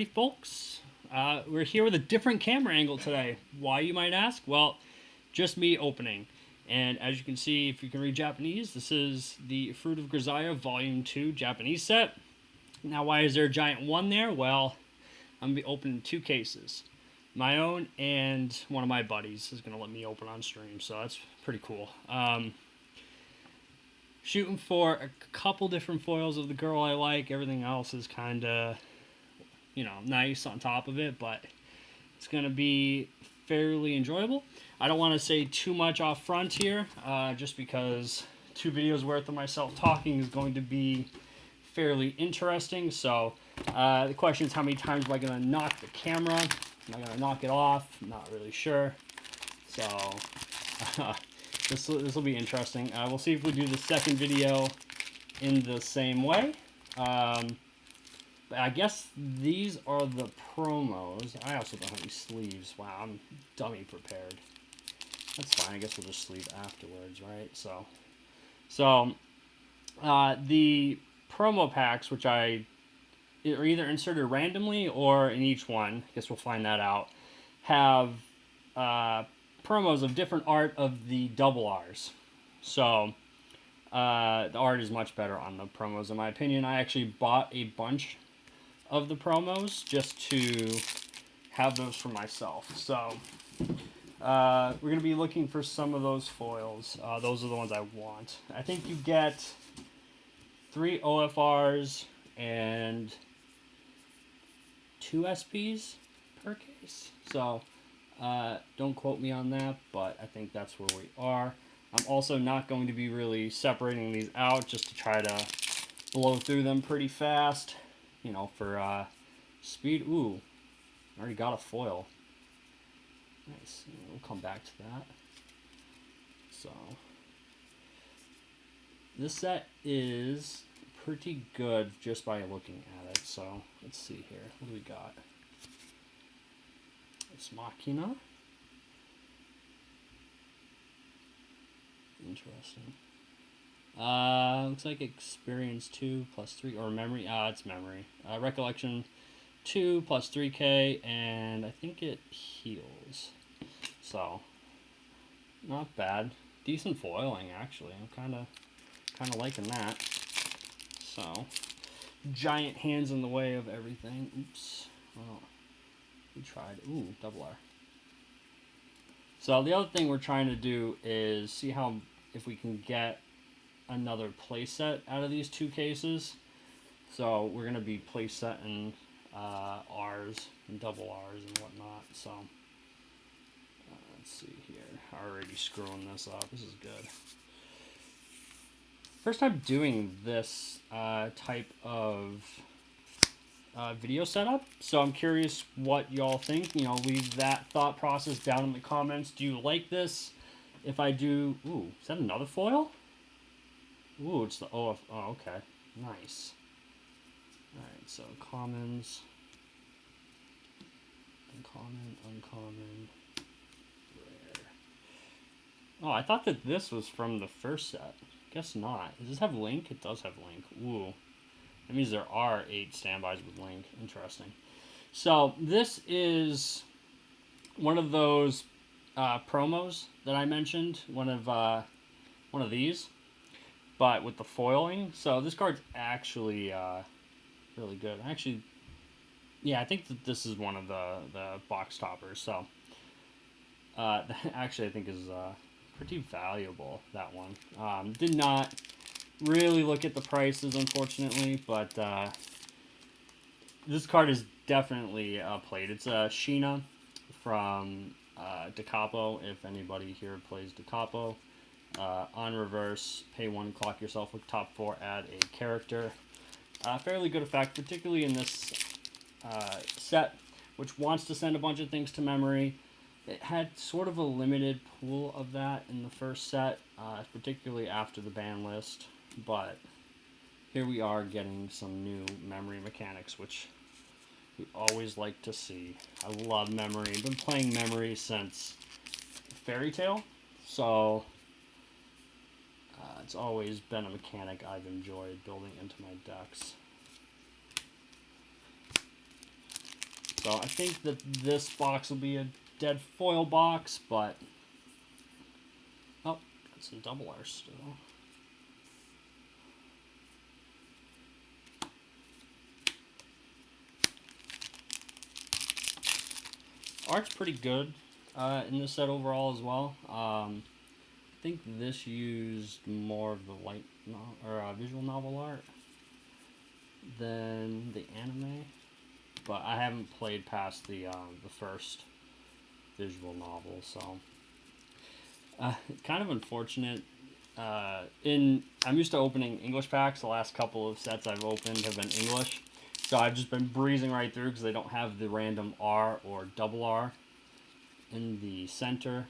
Hey folks, we're here with a different camera angle today. Why, you might ask? Well, just me opening. And as you can see, if you can read Japanese, this is the Fruit of Grisaia Volume 2 Japanese set. Now, why is there a giant one there? Well, I'm going to be opening two cases. My own and one of my buddies is going to let me open on stream, so that's pretty cool. Shooting for a couple different foils of the girl I like. Everything else is kind of, nice on top of it, but it's going to be fairly enjoyable. I don't want to say too much off front here, just because 2 videos worth of myself talking is going to be fairly interesting. So the question is, how many times am I going to knock the camera? Am I going to knock it off? I'm not really sure. So this will be interesting. We'll see if we do the second video in the same way. I guess these are the promos. I also don't have any sleeves. Wow, I'm dummy prepared. That's fine. I guess we'll just sleeve afterwards, right? So the promo packs, which I are either inserted randomly or in each one, I guess we'll find that out, have promos of different art of the double R's. So the art is much better on the promos, in my opinion. I actually bought a bunch of the promos just to have those for myself. So we're going to be looking for some of those foils. Those are the ones I want. I think you get 3 OFRs and 2 SPs per case. So don't quote me on that, but I think that's where we are. I'm also not going to be really separating these out, just to try to blow through them pretty fast, for speed. Ooh, I already got a foil. Nice. We'll come back to that. So this set is pretty good just by looking at it. So let's see here. What do we got? It's Machina. Interesting. Looks like experience 2 plus 3, or memory. It's memory. Recollection 2 plus 3k, and I think it heals. So not bad. Decent foiling, actually. I'm kind of liking that. So giant hands in the way of everything. Oops. Oh, we tried. Ooh, double R. So the other thing we're trying to do is see if we can get another playset out of these 2 cases. So we're going to be playsetting R's and double R's and whatnot. So let's see here. Already screwing this up. This is good. First time doing this type of video setup, so I'm curious what y'all think. Leave that thought process down in the comments. Do you like this? If I do, ooh, is that another foil? Ooh, it's the OF. Oh, okay, nice. All right, so commons, uncommon, rare. Oh, I thought that this was from the first set. Guess not. Does this have Link? It does have Link. Ooh. That means there are 8 standbys with Link. Interesting. So this is one of those promos that I mentioned. One of these, but with the foiling. So this card's actually really good. Actually, yeah, I think that this is one of the box toppers. So actually, I think is pretty valuable, that one. Did not really look at the prices, unfortunately, but this card is definitely played. It's a Sheena from Da Capo, if anybody here plays Da Capo. On reverse, pay 1, clock yourself with top 4, add a character. Fairly good effect, particularly in this set, which wants to send a bunch of things to memory. It had sort of a limited pool of that in the first set, particularly after the ban list. But here we are getting some new memory mechanics, which we always like to see. I love memory. I've been playing memory since Fairy Tail, so it's always been a mechanic I've enjoyed building into my decks. So I think that this box will be a dead foil box, but oh, got some double R still. Art's pretty good in this set overall as well. I think this used more of the light visual novel art than the anime, but I haven't played past the first visual novel, so kind of unfortunate. I'm used to opening English packs. The last couple of sets I've opened have been English, so I've just been breezing right through because they don't have the random R or double R in the center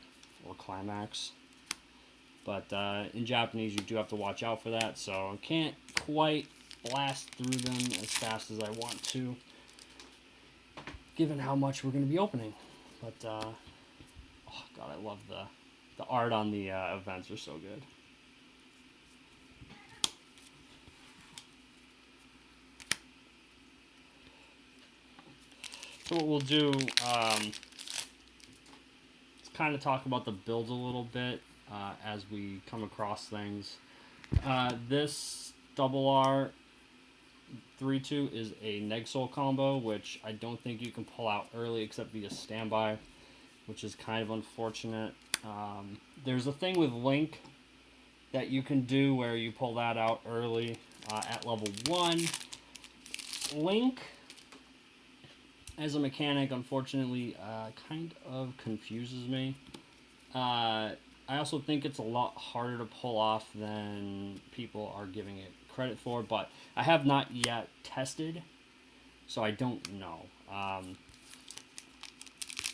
or climax. But in Japanese, you do have to watch out for that, so I can't quite blast through them as fast as I want to, given how much we're going to be opening. But, oh god, I love the art on the events are so good. So what we'll do is kind of talk about the build a little bit as we come across things. This double R 3-2 is a Negsol combo, which I don't think you can pull out early except via standby, which is kind of unfortunate. There's a thing with Link that you can do where you pull that out early at level 1. Link, as a mechanic, unfortunately, kind of confuses me. I also think it's a lot harder to pull off than people are giving it credit for, but I have not yet tested, so I don't know. I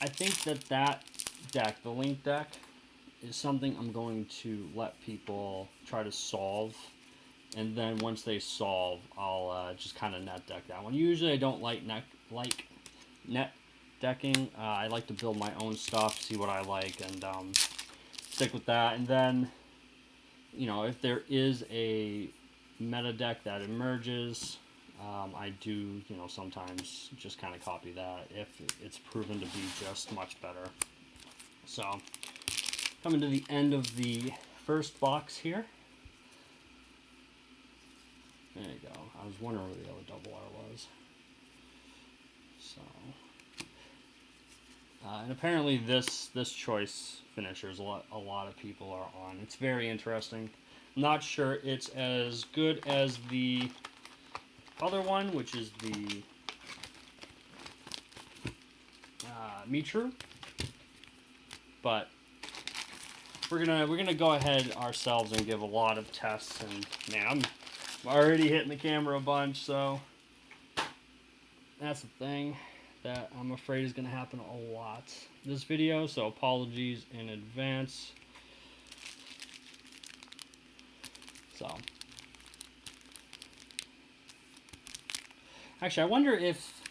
think that deck, the Link deck, is something I'm going to let people try to solve, and then once they solve, I'll just kind of net deck that one. Usually I don't like net decking. I like to build my own stuff, see what I like, and stick with that. And then, you know, if there is a meta deck that emerges, I do, you know, sometimes just kind of copy that if it's proven to be just much better. So, coming to the end of the first box here. There you go. I was wondering where the other double R was. So, and apparently this choice finisher is a lot of people are on. It's very interesting. I'm not sure it's as good as the other one, which is the Mitru, but we're gonna go ahead ourselves and give a lot of tests. And man, I'm already hitting the camera a bunch, so that's the thing that I'm afraid is going to happen a lot this video, so apologies in advance. So, actually, I wonder if,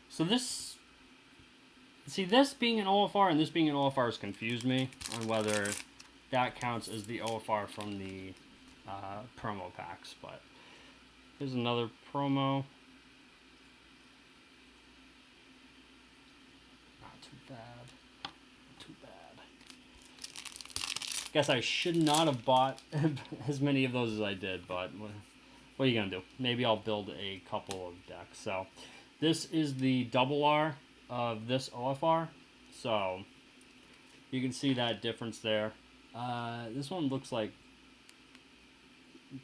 so this, see, this being an OFR and this being an OFR has confused me on whether that counts as the OFR from the promo packs, but here's another promo. Bad. Too bad. Guess I should not have bought as many of those as I did, but what are you going to do? Maybe I'll build a couple of decks. So, this is the double R of this OFR. So, you can see that difference there. This one looks like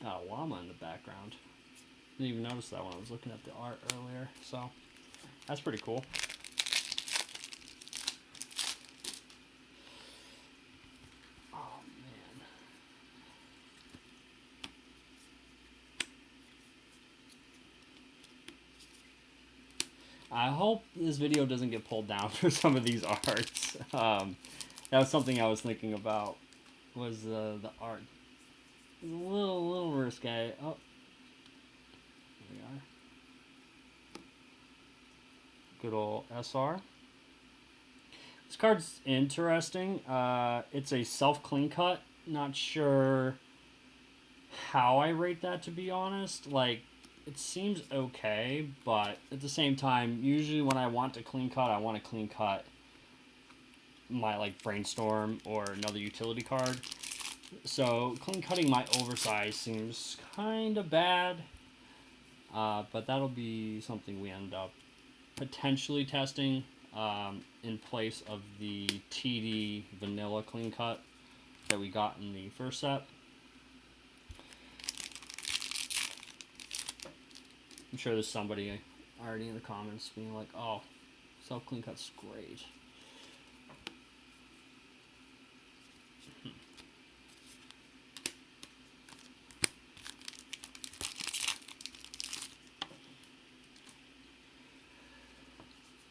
got a llama in the background. Didn't even notice that when I was looking at the art earlier. So, that's pretty cool. I hope this video doesn't get pulled down for some of these arts. That was something I was thinking about, was the art. It's a little risque. Oh, there we are. Good old SR. This card's interesting. It's a self-clean cut. Not sure how I rate that, to be honest. Like, it seems okay, but at the same time, usually when I want to clean cut, I want to clean cut my like brainstorm or another utility card. So clean cutting my oversize seems kind of bad, but that'll be something we end up potentially testing in place of the TD vanilla clean cut that we got in the first set. I'm sure there's somebody already in the comments being like, oh, self clean cut's great.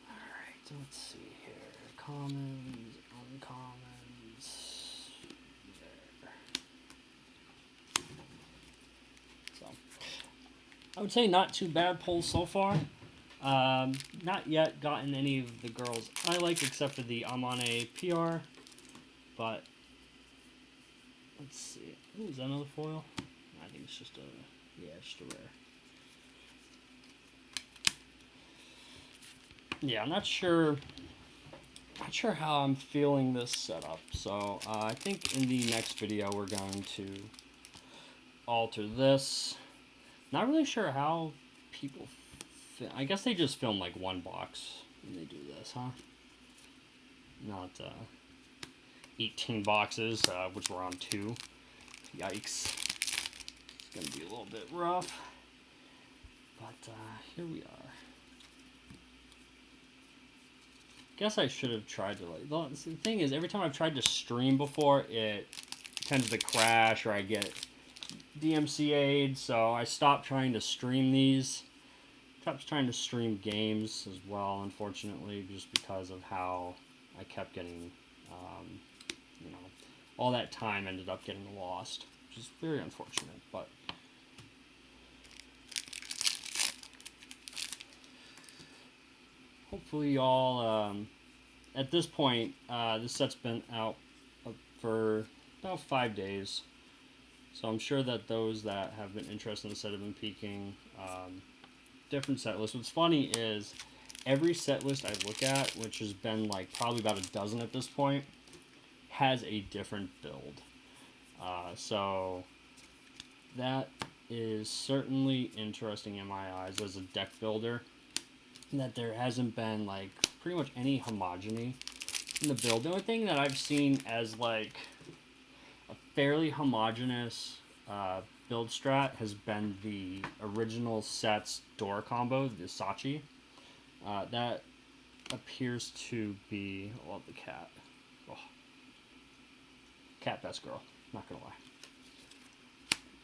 Alright, let's see here. Commons, uncommons. There. So, I would say not too bad pulls so far. Not yet gotten any of the girls I like except for the Amane PR, but let's see. Ooh, is that another foil? I think it's just a, yeah, it's just a rare. Yeah, I'm not sure how I'm feeling this setup, so I think in the next video we're going to alter this. Not really sure how people I guess they just film like one box when they do this, huh? Not 18 boxes, which we're on 2. Yikes. It's gonna be a little bit rough. But here we are. Guess I should have tried to like. The thing is, every time I've tried to stream before, it tends to crash or I get DMCA'd, so I stopped trying to stream these. Stopped trying to stream games as well, unfortunately, just because of how I kept getting, you know, all that time ended up getting lost, which is very unfortunate, but hopefully y'all, at this point, this set's been out for about 5 days, so I'm sure that those that have been interested in the set have been peeking. Different set lists. What's funny is every set list I look at, which has been like probably about a dozen at this point, has a different build. So that is certainly interesting in my eyes as a deck builder, that there hasn't been like pretty much any homogeny in the build. The only thing that I've seen as like a fairly homogeneous build strat has been the original set's door combo, the Sachi. That appears to be, I love the cat. Oh. Cat best girl, not gonna lie.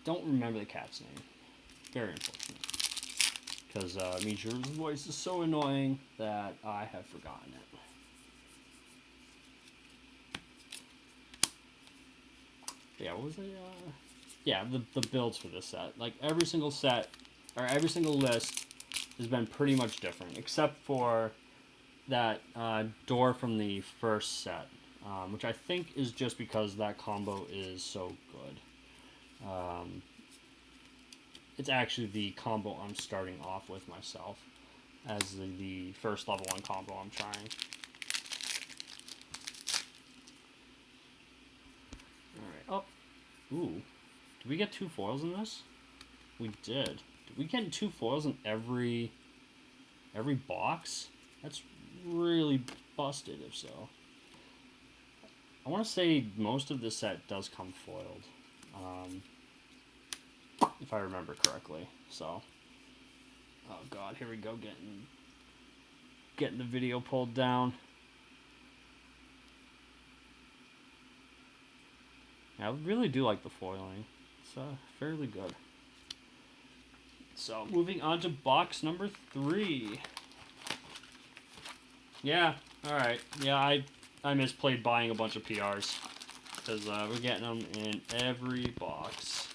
Don't remember the cat's name. Very unfortunate. Because Michiru's voice is so annoying that I have forgotten it. Yeah, what was it? Yeah, the builds for this set. Like, every single set, or every single list has been pretty much different, except for that door from the first set, which I think is just because that combo is so good. It's actually the combo I'm starting off with myself as the first level 1 combo I'm trying. Alright, oh, ooh. Did we get 2 foils in this? We did. Did we get 2 foils in every box? That's really busted if so. I want to say most of this set does come foiled. If I remember correctly. So, oh god, here we go, getting the video pulled down. Yeah, I really do like the foiling. It's fairly good. So, moving on to box number 3. Yeah, alright. Yeah, I misplayed buying a bunch of PRs. Because we're getting them in every box.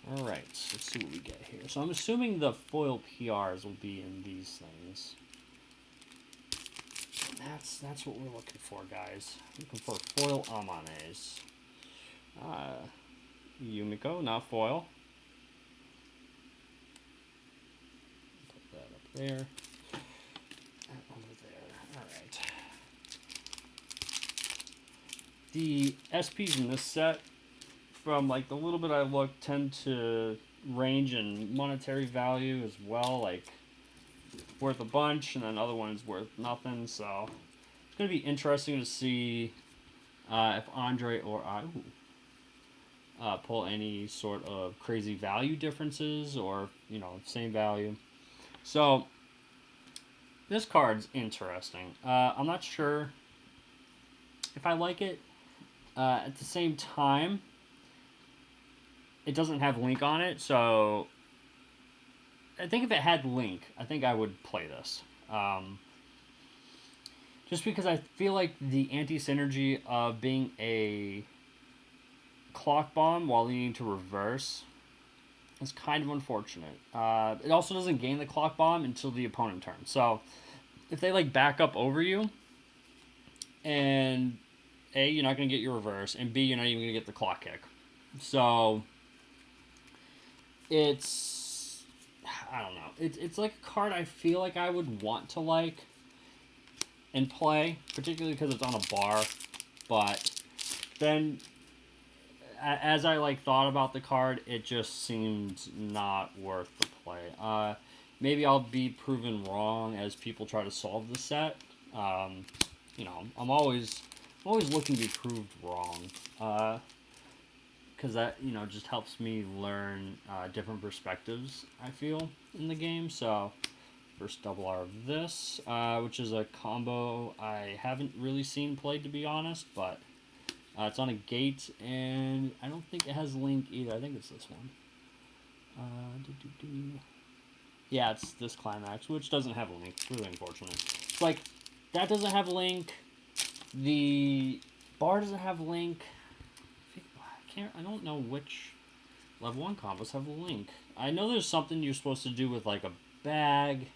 Alright, let's see what we get here. So I'm assuming the foil PRs will be in these things. And that's what we're looking for, guys. Looking for foil Amanes. Yumiko, not foil. Put that up there. And over there. Alright. The SPs in this set, from like the little bit I looked, tend to range in monetary value as well. Like, worth a bunch, and then other ones worth nothing. So it's going to be interesting to see if Andre or I pull any sort of crazy value differences, or, you know, same value. So this card's interesting. I'm not sure if I like it. At the same time, it doesn't have Link on it, so I think if it had Link, I think I would play this. Just because I feel like the anti-synergy of being a clock bomb while needing to reverse is kind of unfortunate. It also doesn't gain the clock bomb until the opponent turn. So if they like back up over you, and A, you're not going to get your reverse, and B, you're not even going to get the clock kick. So it's, I don't know. It's like a card I feel like I would want to like and play, particularly because it's on a bar. But then, as I like thought about the card, it just seemed not worth the play. Maybe I'll be proven wrong as people try to solve the set. You know, I'm always looking to be proved wrong, because that, you know, just helps me learn different perspectives, I feel, in the game. So first double R of this, which is a combo I haven't really seen played, to be honest, but it's on a gate, and I don't think it has Link either. I think it's this one. Yeah, it's this Climax, which doesn't have a Link. Really unfortunate. It's like, that doesn't have Link. The bar doesn't have Link. I don't know which level 1 combos have a Link. I know there's something you're supposed to do with like a bag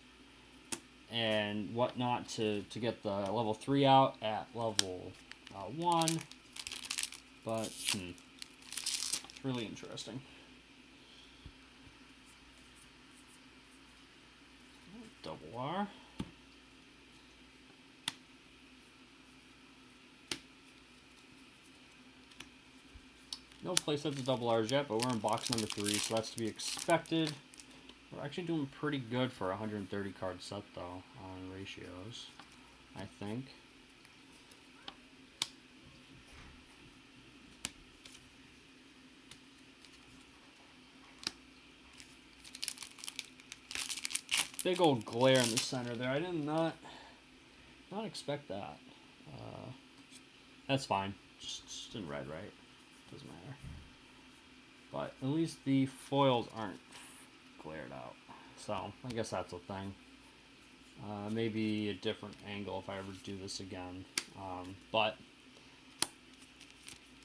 and whatnot to get the level 3 out at level 1. But, it's really interesting. Double R. No playsets of double R's yet, but we're in box number 3, so that's to be expected. We're actually doing pretty good for a 130 card set, though, on ratios, I think. Big old glare in the center there. I did not expect that. That's fine. Just in red, right? Doesn't matter. But at least the foils aren't glared out. So I guess that's a thing. Maybe a different angle if I ever do this again. But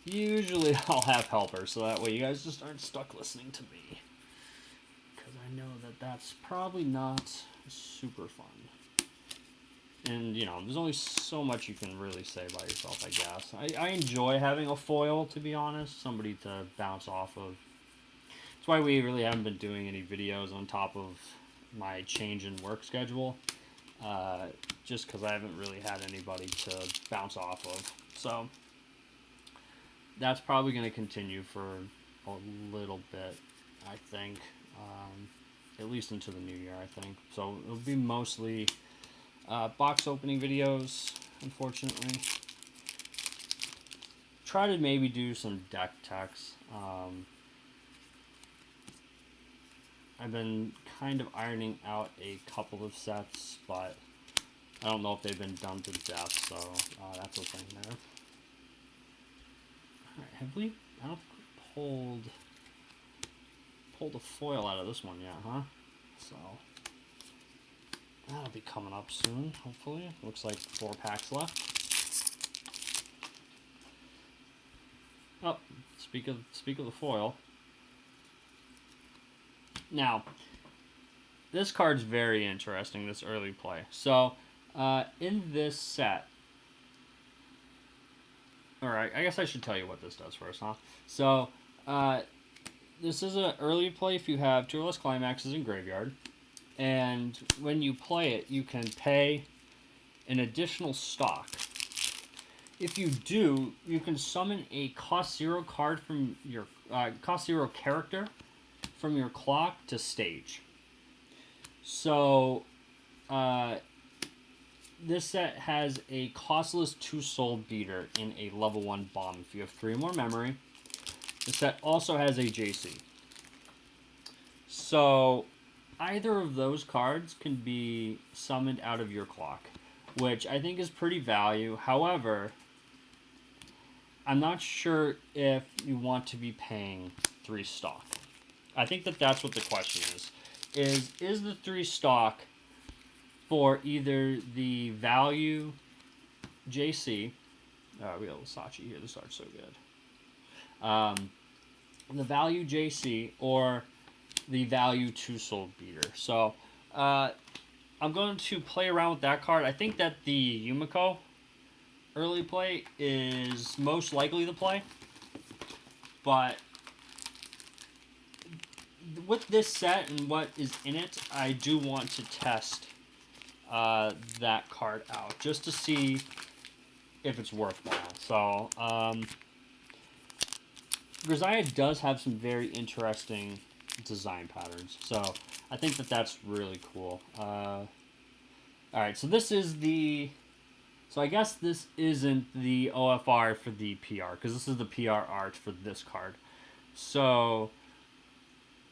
usually I'll have helpers, so that way you guys just aren't stuck listening to me. Because I know that that's probably not super fun. And, you know, there's only so much you can really say by yourself, I guess. I enjoy having a foil, to be honest. Somebody to bounce off of. That's why we really haven't been doing any videos on top of my change in work schedule. Just because I haven't really had anybody to bounce off of. So, that's probably going to continue for a little bit, I think. At least into the new year, I think. So, it'll be mostly box opening videos, unfortunately. Try to maybe do some deck techs. I've been kind of ironing out a couple of sets, but I don't know if they've been done to death, so that's a thing there. Alright, have we? I don't think we pulled a foil out of this one yet, huh? So that'll be coming up soon, hopefully. Looks like 4 packs left. Oh, speak of the foil. Now, this card's very interesting, this early play. So, in this set, Alright, I guess I should tell you what this does first, huh? So, this is an early play if you have 2 or less climaxes in graveyard. And when you play it, you can pay an additional stock. If you do, you can summon a cost 0 card from your cost 0 character from your clock to stage. So, this set has a costless 2-soul beater in a level 1 bomb. If you have 3 or more memory, the set also has a JC. So, either of those cards can be summoned out of your clock, which I think is pretty value. However, I'm not sure if you want to be paying 3 stock. I think that's what the question is. Is the 3 stock for either the value JC? We have Sachi here. This art's so good. The value JC or the value 2-soul beater. So I'm going to play around with that card. I think that the Yumiko early play is most likely the play, but with this set and what is in it, I do want to test that card out just to see if it's worthwhile. So Grisaia does have some very interesting design patterns, so I think that's really cool. Alright, so this is the... So I guess this isn't the OFR for the PR, because this is the PR art for this card. So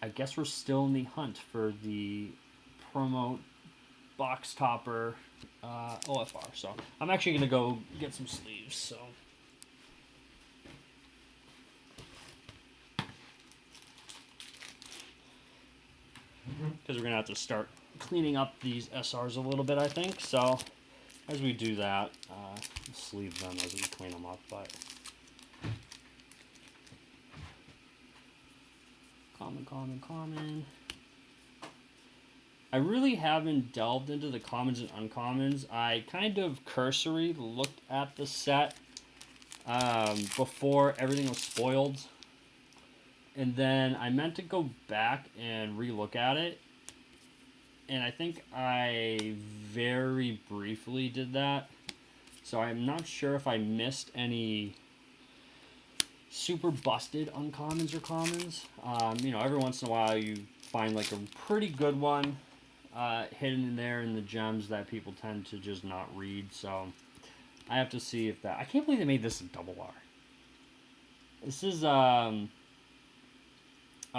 I guess we're still in the hunt for the promo box topper OFR. So I'm actually going to go get some sleeves, so... Because we're going to have to start cleaning up these SRs a little bit, I think. So as we do that, sleeve them as we clean them up. But common. I really haven't delved into the commons and uncommons. I kind of cursory looked at the set before everything was spoiled. And then I meant to go back and re-look at it. And I think I very briefly did that. So I'm not sure if I missed any super busted uncommons or commons. You know, every once in a while you find like a pretty good one hidden in there in the gems that people tend to just not read. So I have to see if that... I can't believe they made this a double R. This is... a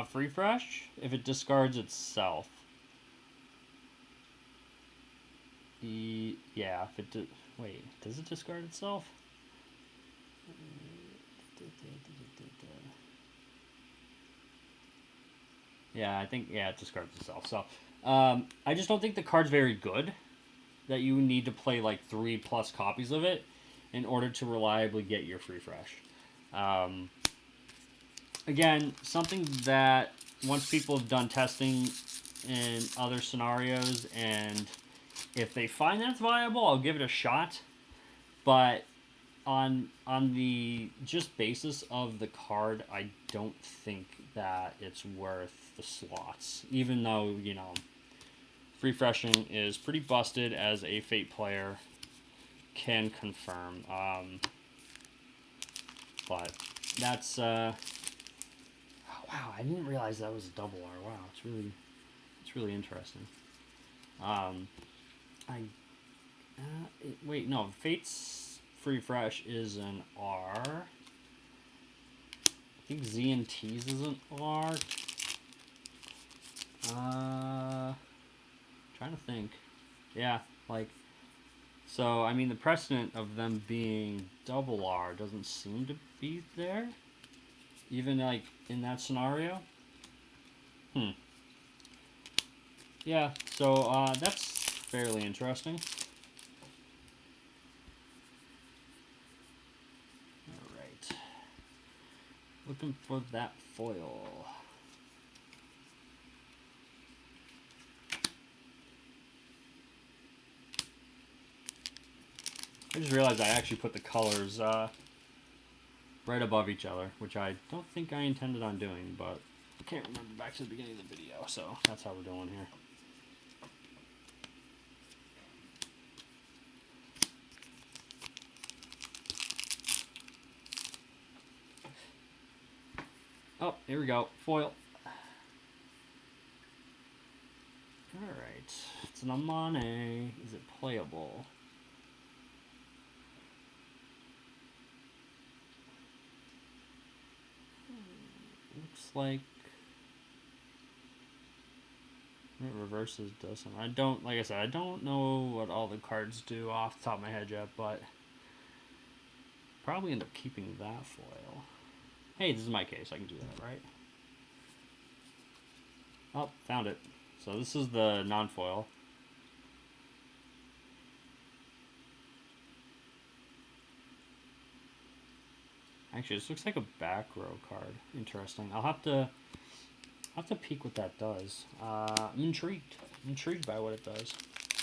free fresh if it discards itself. Yeah, if it did. Wait, does it discard itself? Yeah, I think it discards itself. So I just don't think the card's very good. That you need to play like 3+ copies of it in order to reliably get your free fresh. Again, something that once people have done testing in other scenarios, and if they find that's viable, I'll give it a shot. But on the just basis of the card, I don't think that it's worth the slots. Even though, you know, free freshing is pretty busted, as a Fate player can confirm. But that's... Wow, I didn't realize that was a double R. Wow, it's really interesting. Wait, no, Fate's free fresh is an R. I think Z and T's is an R. Trying to think. Yeah, like, so I mean the precedent of them being double R doesn't seem to be there. Even, like, in that scenario? Yeah, so, that's fairly interesting. Alright. Looking for that foil. I just realized I actually put the colors, right above each other, which I don't think I intended on doing, but I can't remember back to the beginning of the video, so that's how we're doing here. Oh, here we go. Foil. Alright. It's an Amane. Is it playable? Looks like it reverses does something. I don't, like I said, I don't know what all the cards do off the top of my head yet, but probably end up keeping that foil. Hey, this is my case. I can do that, right? Oh, found it. So this is the non-foil. Actually, this looks like a back row card. Interesting. I'll have to peek what that does. I'm intrigued. I'm intrigued by what it does.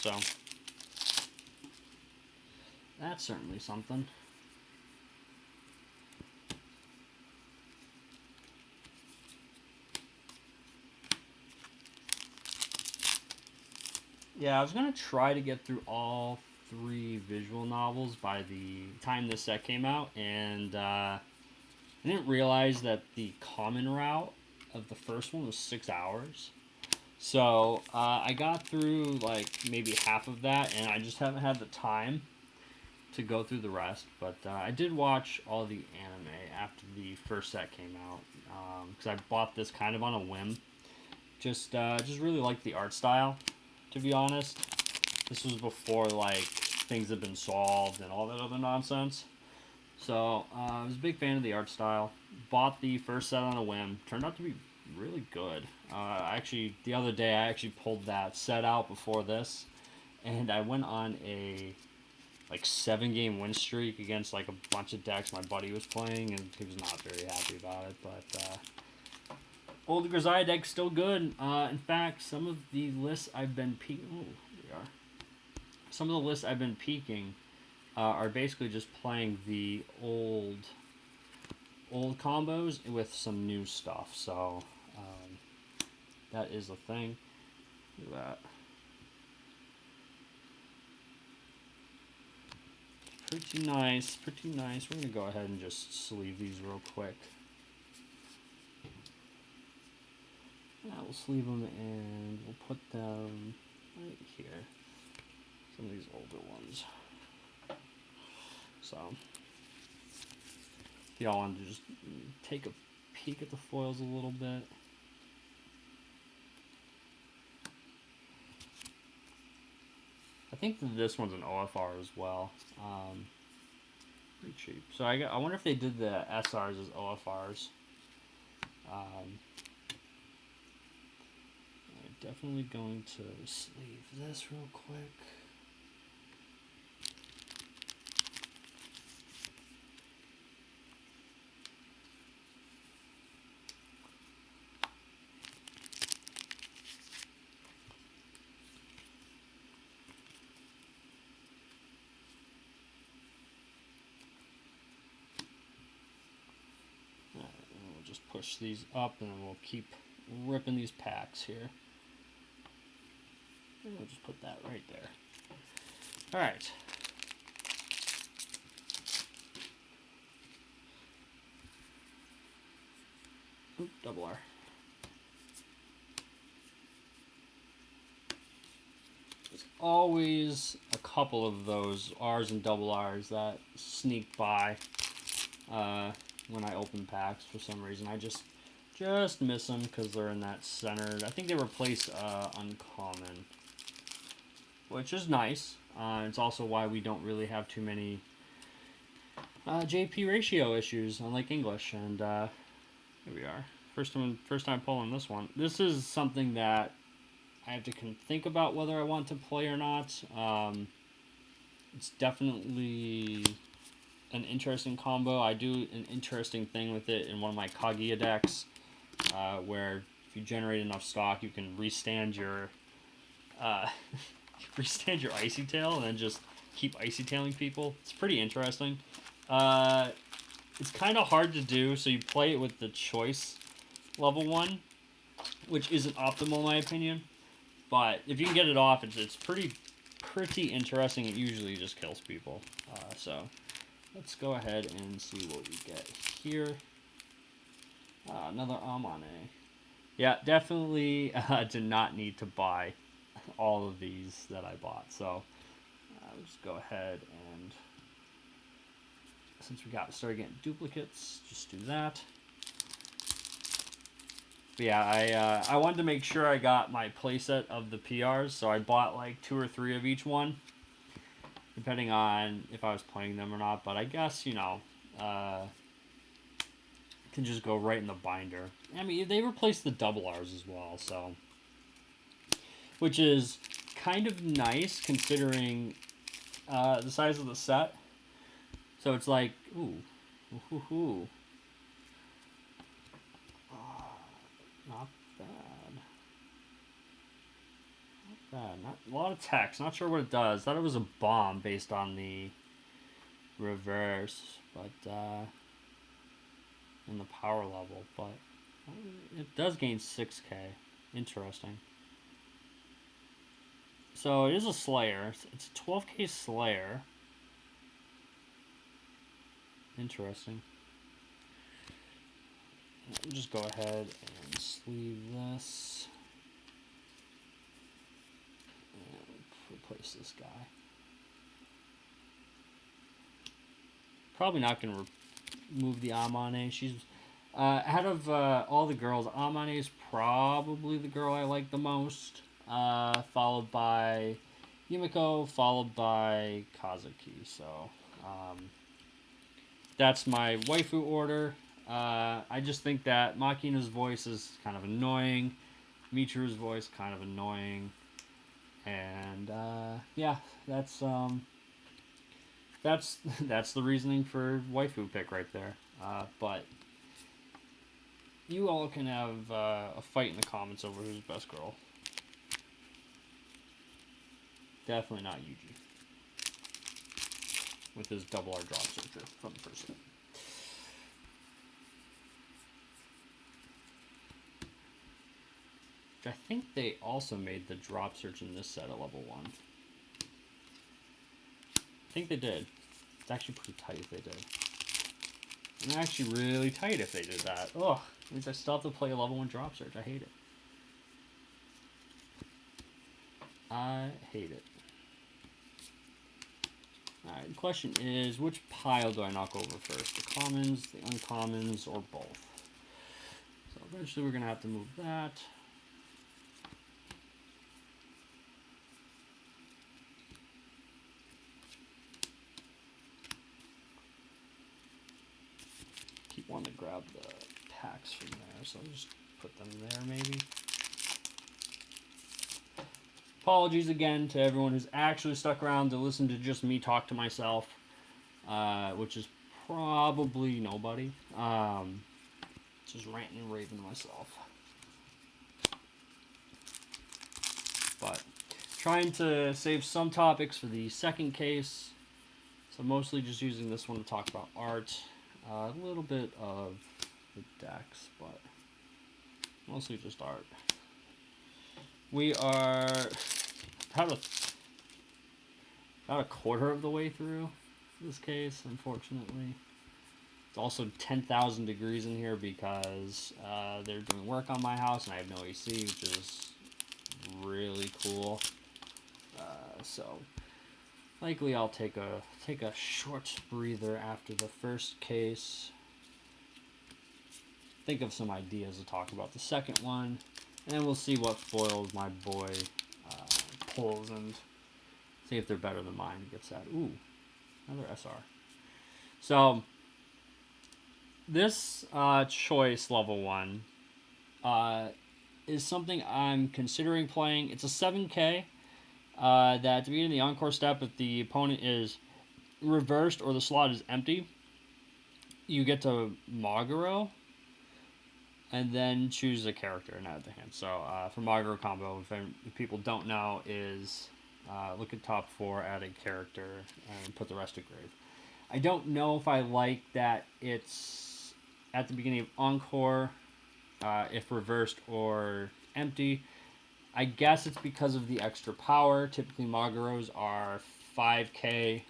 So that's certainly something. Yeah, I was gonna try to get through all 3 visual novels by the time this set came out, and I didn't realize that the common route of the first one was 6 hours. So I got through like maybe half of that, and I just haven't had the time to go through the rest. But I did watch all the anime after the first set came out, because I bought this kind of on a whim. Just really liked the art style, to be honest. This was before like things had been solved and all that other nonsense. So I was a big fan of the art style. Bought the first set on a whim. Turned out to be really good. Actually, the other day I actually pulled that set out before this, and I went on a like 7-game win streak against like a bunch of decks my buddy was playing, and he was not very happy about it. But old Grisaia deck's still good. In fact, some of the lists I've been peeking. Oh, here we are. Some of the lists I've been peeking are basically just playing the old combos with some new stuff. So that is the thing. Look at that. Pretty nice, pretty nice. We're going to go ahead and just sleeve these real quick. Yeah, we'll sleeve them and we'll put them right here. Some of these older ones. So, if y'all want to just take a peek at the foils a little bit. I think that this one's an OFR as well. Pretty cheap. So I wonder if they did the SRs as OFRs. I'm definitely going to sleeve this real quick. Just push these up, and then we'll keep ripping these packs here. And we'll just put that right there. All right. Oop, double R. There's always a couple of those R's and double R's that sneak by. When I open packs for some reason. I just miss them because they're in that center. I think they replace Uncommon, which is nice. It's also why we don't really have too many JP ratio issues, unlike English. And here we are. First time pulling this one. This is something that I have to think about whether I want to play or not. It's definitely an interesting combo. I do an interesting thing with it in one of my Kaguya decks, where if you generate enough stock, you can restand your Icy Tail and then just keep Icy Tailing people. It's pretty interesting. It's kind of hard to do, so you play it with the choice level 1, which isn't optimal in my opinion. But if you can get it off, it's pretty interesting. It usually just kills people. So let's go ahead and see what we get here. Another Amane. Yeah, definitely did not need to buy all of these that I bought. So we'll just go ahead and, since we started getting duplicates, just do that. But yeah, I wanted to make sure I got my playset of the PRs, so I bought like 2 or 3 of each one, depending on if I was playing them or not. But I guess, you know, can just go right in the binder. I mean, they replaced the double R's as well, so, which is kind of nice considering the size of the set. So it's like, ooh, not bad. Not bad. Not a lot of text. Not sure what it does. Thought it was a bomb based on the reverse, but in the power level. But it does gain 6k. Interesting. So it is a Slayer. It's a 12k Slayer. Interesting. Let me just go ahead and sleeve this. And replace this guy. Probably not going to remove the Amane. She's out of all the girls, Amane is probably the girl I like the most. Followed by Yumiko, followed by Kazuki. So that's my waifu order. I just think that Makina's voice is kind of annoying. Michiru's voice kind of annoying. And yeah, that's the reasoning for waifu pick right there. But you all can have a fight in the comments over who's the best girl. Definitely not Yuji. With his double R drop searcher from the first set. I think they also made the drop search in this set at level 1. I think they did. It's actually pretty tight if they did. And actually really tight if they did that. Ugh, it means I still have to play a level 1 drop search. I hate it. I hate it. Alright, the question is, which pile do I knock over first? The commons, the uncommons, or both? So eventually we're going to have to move that. Keep wanting to grab the packs from there, so I'll just put them there maybe. Apologies again to everyone who's actually stuck around to listen to just me talk to myself, which is probably nobody. Just ranting and raving to myself. But trying to save some topics for the second case, so mostly just using this one to talk about art, a little bit of the decks, but mostly just art. We are about a quarter of the way through this case, unfortunately. It's also 10,000 degrees in here because they're doing work on my house and I have no AC, which is really cool. So likely I'll take a short breather after the first case. Think of some ideas to talk about the second one. And then we'll see what foils my boy pulls and see if they're better than mine. Gets that. Ooh, another SR. So this choice level 1 is something I'm considering playing. It's a 7k that at the beginning of the encore step, if the opponent is reversed or the slot is empty, you get to Maguro and then choose a character and add the hand. So for Maguro combo, if people don't know, is look at top 4, add a character, and put the rest to grave. I don't know if I like that it's at the beginning of Encore, if reversed or empty. I guess it's because of the extra power. Typically, Magaros are 5k,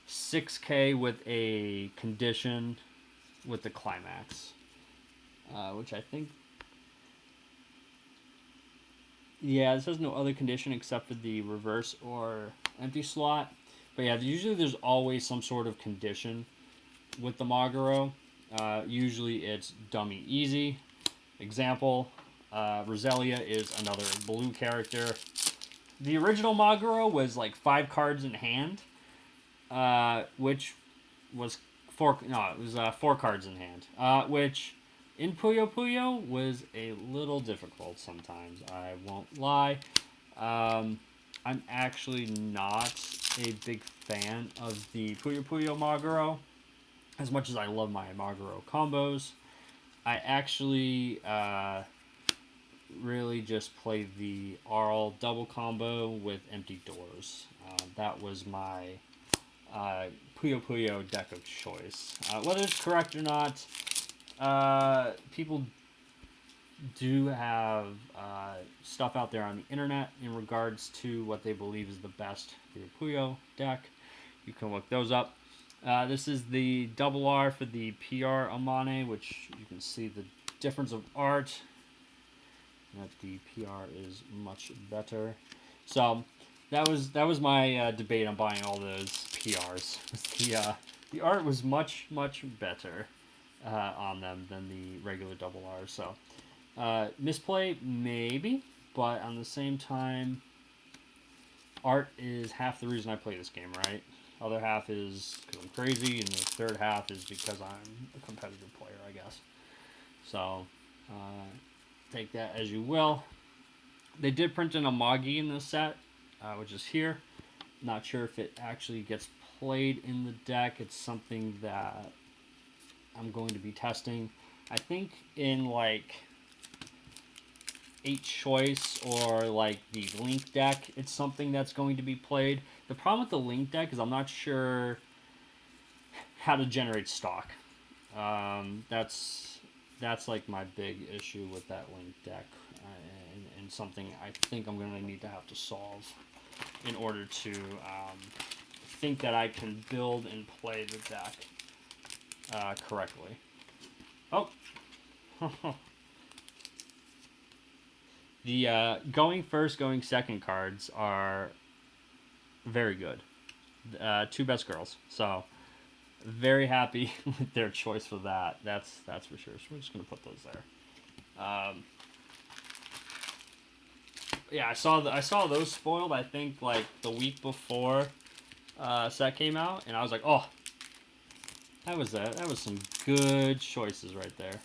6k with a condition with the climax, which I think. Yeah, this has no other condition except for the reverse or empty slot. But yeah, usually there's always some sort of condition with the Magaro. Usually it's dummy easy. Example, Grisaia is another blue character. The original Magaro was like 5 cards in hand, which was 4. No, it was 4 cards in hand, which in Puyo Puyo was a little difficult sometimes. I won't lie. I'm actually not a big fan of the Puyo Puyo Magaro, as much as I love my Magaro combos. I actually really just play the Arl double combo with empty doors. That was my Puyo Puyo deck of choice. Whether it's correct or not, people do have stuff out there on the internet in regards to what they believe is the best Puyo Puyo deck. You can look those up. This is the double R for the PR Amane, which you can see the difference of art. That the PR is much better. So that was my debate on buying all those PRs. The art was much better on them than the regular double R. So misplay maybe, but on the same time, art is half the reason I play this game, right? Other half is because I'm crazy, and the third half is because I'm a competitive player, I guess. So, take that as you will. They did print in a Magi in this set, which is here. Not sure if it actually gets played in the deck. It's something that I'm going to be testing. I think in like 8 choice or like the Link deck, it's something that's going to be played. The problem with the Link deck is I'm not sure how to generate stock. That's like my big issue with that Link deck, and something I think I'm going to need to have to solve in order to think that I can build and play the deck correctly. Oh. The going first, going second cards are very good. 2 best girls. So very happy with their choice for that. That's for sure. So we're just gonna put those there. Yeah, I saw those spoiled. I think like the week before set came out, and I was like, oh, that was some good choices right there.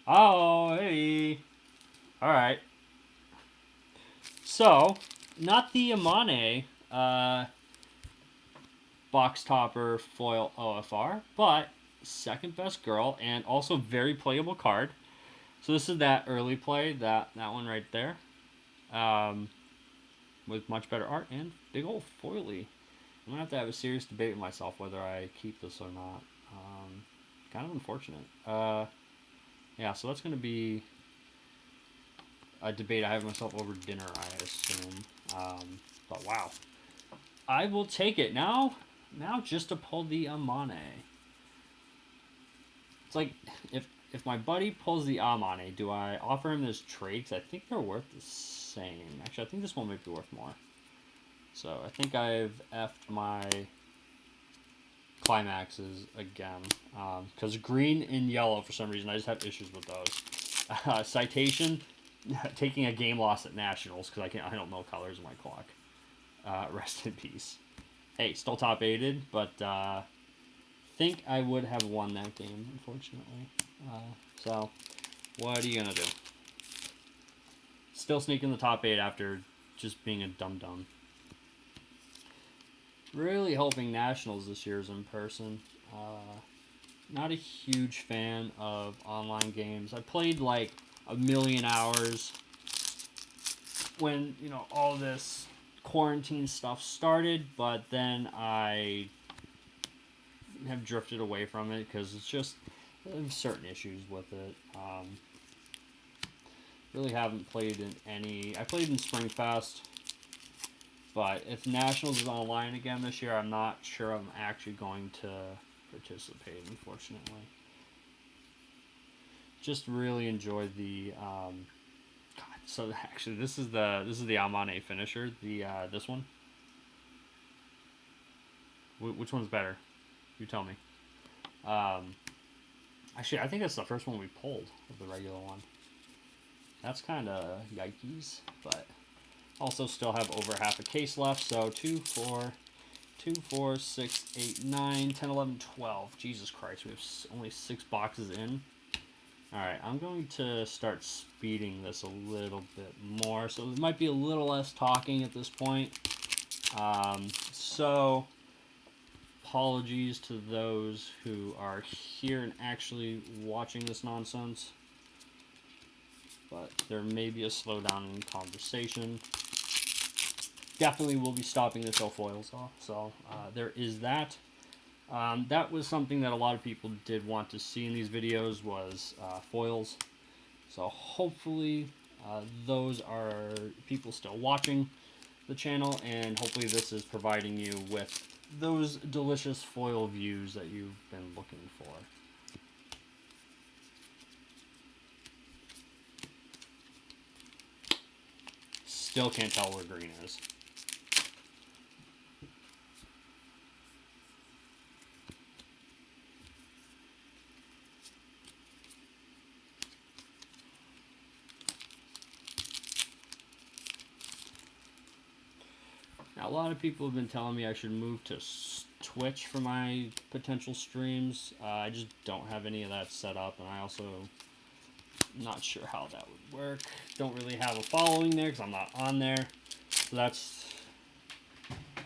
Oh, hey, all right. So, not the Amane box topper foil OFR, but second best girl and also very playable card. So this is that early play, that one right there, with much better art and big old foily. I'm gonna have to have a serious debate with myself whether I keep this or not. Kind of unfortunate. Yeah, so that's gonna be a debate I have myself over dinner, I assume. But wow, I will take it now. Just to pull the Amane. It's like if my buddy pulls the Amane, do I offer him this trade? Because I think they're worth the same. Actually, I think this one might be worth more. So I think I've effed my climaxes again. Because green and yellow, for some reason, I just have issues with those. Citation. Taking a game loss at Nationals because I don't know colors in my clock. Rest in peace. Hey, still top 8'd, but think I would have won that game, unfortunately. So, what are you gonna do? Still sneaking the top 8 after just being a dum-dum. Really hoping Nationals this year is in person. Not a huge fan of online games. I played like a million hours when all this quarantine stuff started, but then I have drifted away from it because it's just certain issues with it. Really haven't played in any. I played in Springfest, but if Nationals is online again this year, I'm not sure I'm actually going to participate, unfortunately. Just really enjoyed the. So actually, this is the Almane finisher. This one. Which one's better? You tell me. Actually, I think that's the first one we pulled of the regular one. That's kind of yikes, but also still have over half a case left. So 2, 4, 6, 8, 9, 10, 11, 12. Jesus Christ, we have only 6 boxes in. Alright, I'm going to start speeding this a little bit more. So there might be a little less talking at this point. So apologies to those who are here and actually watching this nonsense. But there may be a slowdown in conversation. Definitely will be stopping the show foils off. So there is that. That was something that a lot of people did want to see in these videos was foils. So hopefully those are people still watching the channel, and hopefully this is providing you with those delicious foil views that you've been looking for. Still can't tell where green is. Now, a lot of people have been telling me I should move to Twitch for my potential streams. I just don't have any of that set up, and I also not sure how that would work. Don't really have a following there because I'm not on there. So that's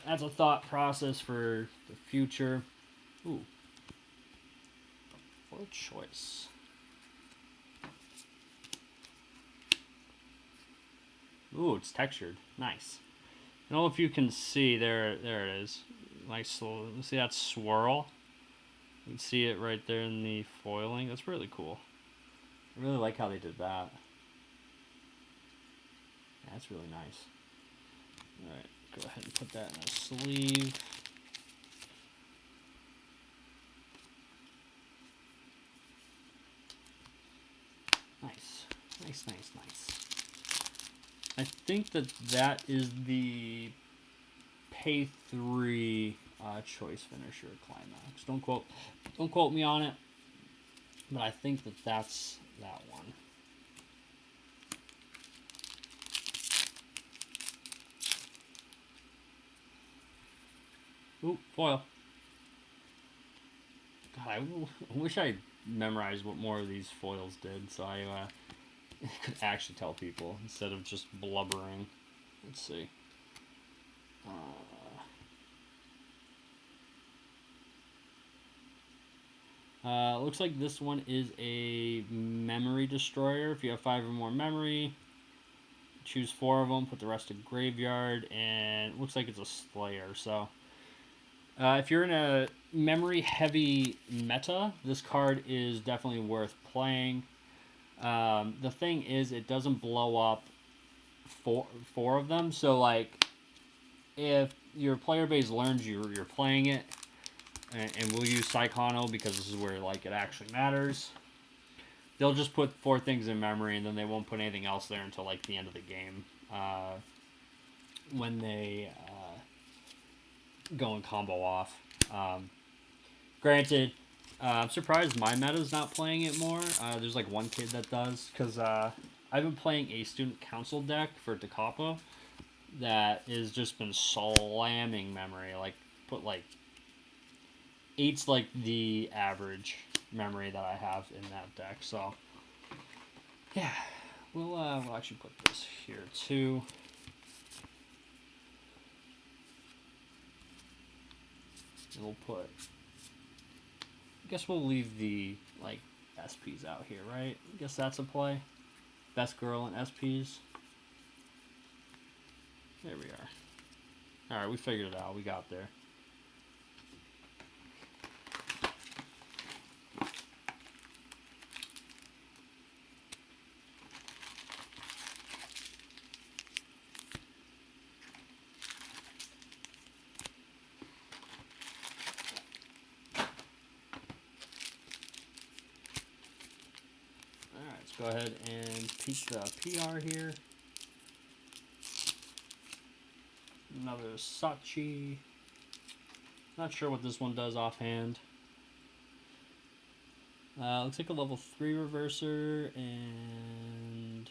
a thought process for the future. Ooh. What a choice. Ooh, it's textured. Nice. I don't know if you can see, there it is. Nice little, see that swirl? You can see it right there in the foiling. That's really cool. I really like how they did that. Yeah, that's really nice. Alright, go ahead and put that in a sleeve. Nice. Nice, nice, nice. I think that is the Pay 3 choice finisher climax. Don't quote me on it, but I think that's that one. Ooh, foil. God, I wish I memorized what more of these foils did, so I could actually tell people instead of just blubbering. Let's see. Looks like this one is a memory destroyer. If you have 5 or more memory, choose 4 of them, put the rest to graveyard, and it looks like it's a slayer. So if you're in a memory-heavy meta, this card is definitely worth playing. The thing is, it doesn't blow up four of them. So, like, if your player base learns you're playing it, and we'll use Psychono because this is where, like, it actually matters, they'll just put 4 things in memory, and then they won't put anything else there until, like, the end of the game. When they go and combo off. Granted, I'm surprised my meta's not playing it more. There's like one kid that does, because I've been playing a student council deck for Takapo that has just been slamming memory. Like, put like 8's like the average memory that I have in that deck. So yeah, we'll actually put this here too. And we'll put, I guess we'll leave the, like, SPs out here, right? I guess that's a play. Best girl and SPs. There we are. Alright, we figured it out. We got there. Alright, let's go ahead and peek the PR here. Another Sachi. Not sure what this one does offhand. Looks like a level 3 reverser and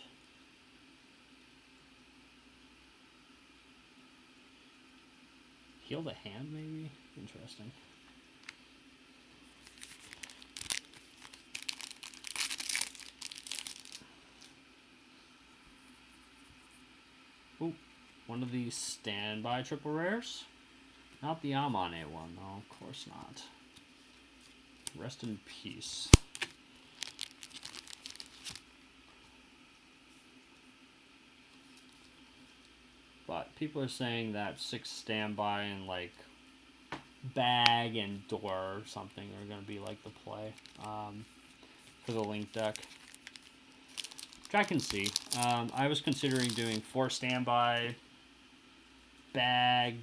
heal the hand, maybe? Interesting. Ooh, one of these standby triple rares. Not the Amane one, though. Of course not. Rest in peace. But people are saying that 6 standby and like bag and door or something are going to be like the play for the Link deck. Which I can see. I was considering doing 4 standby, bag,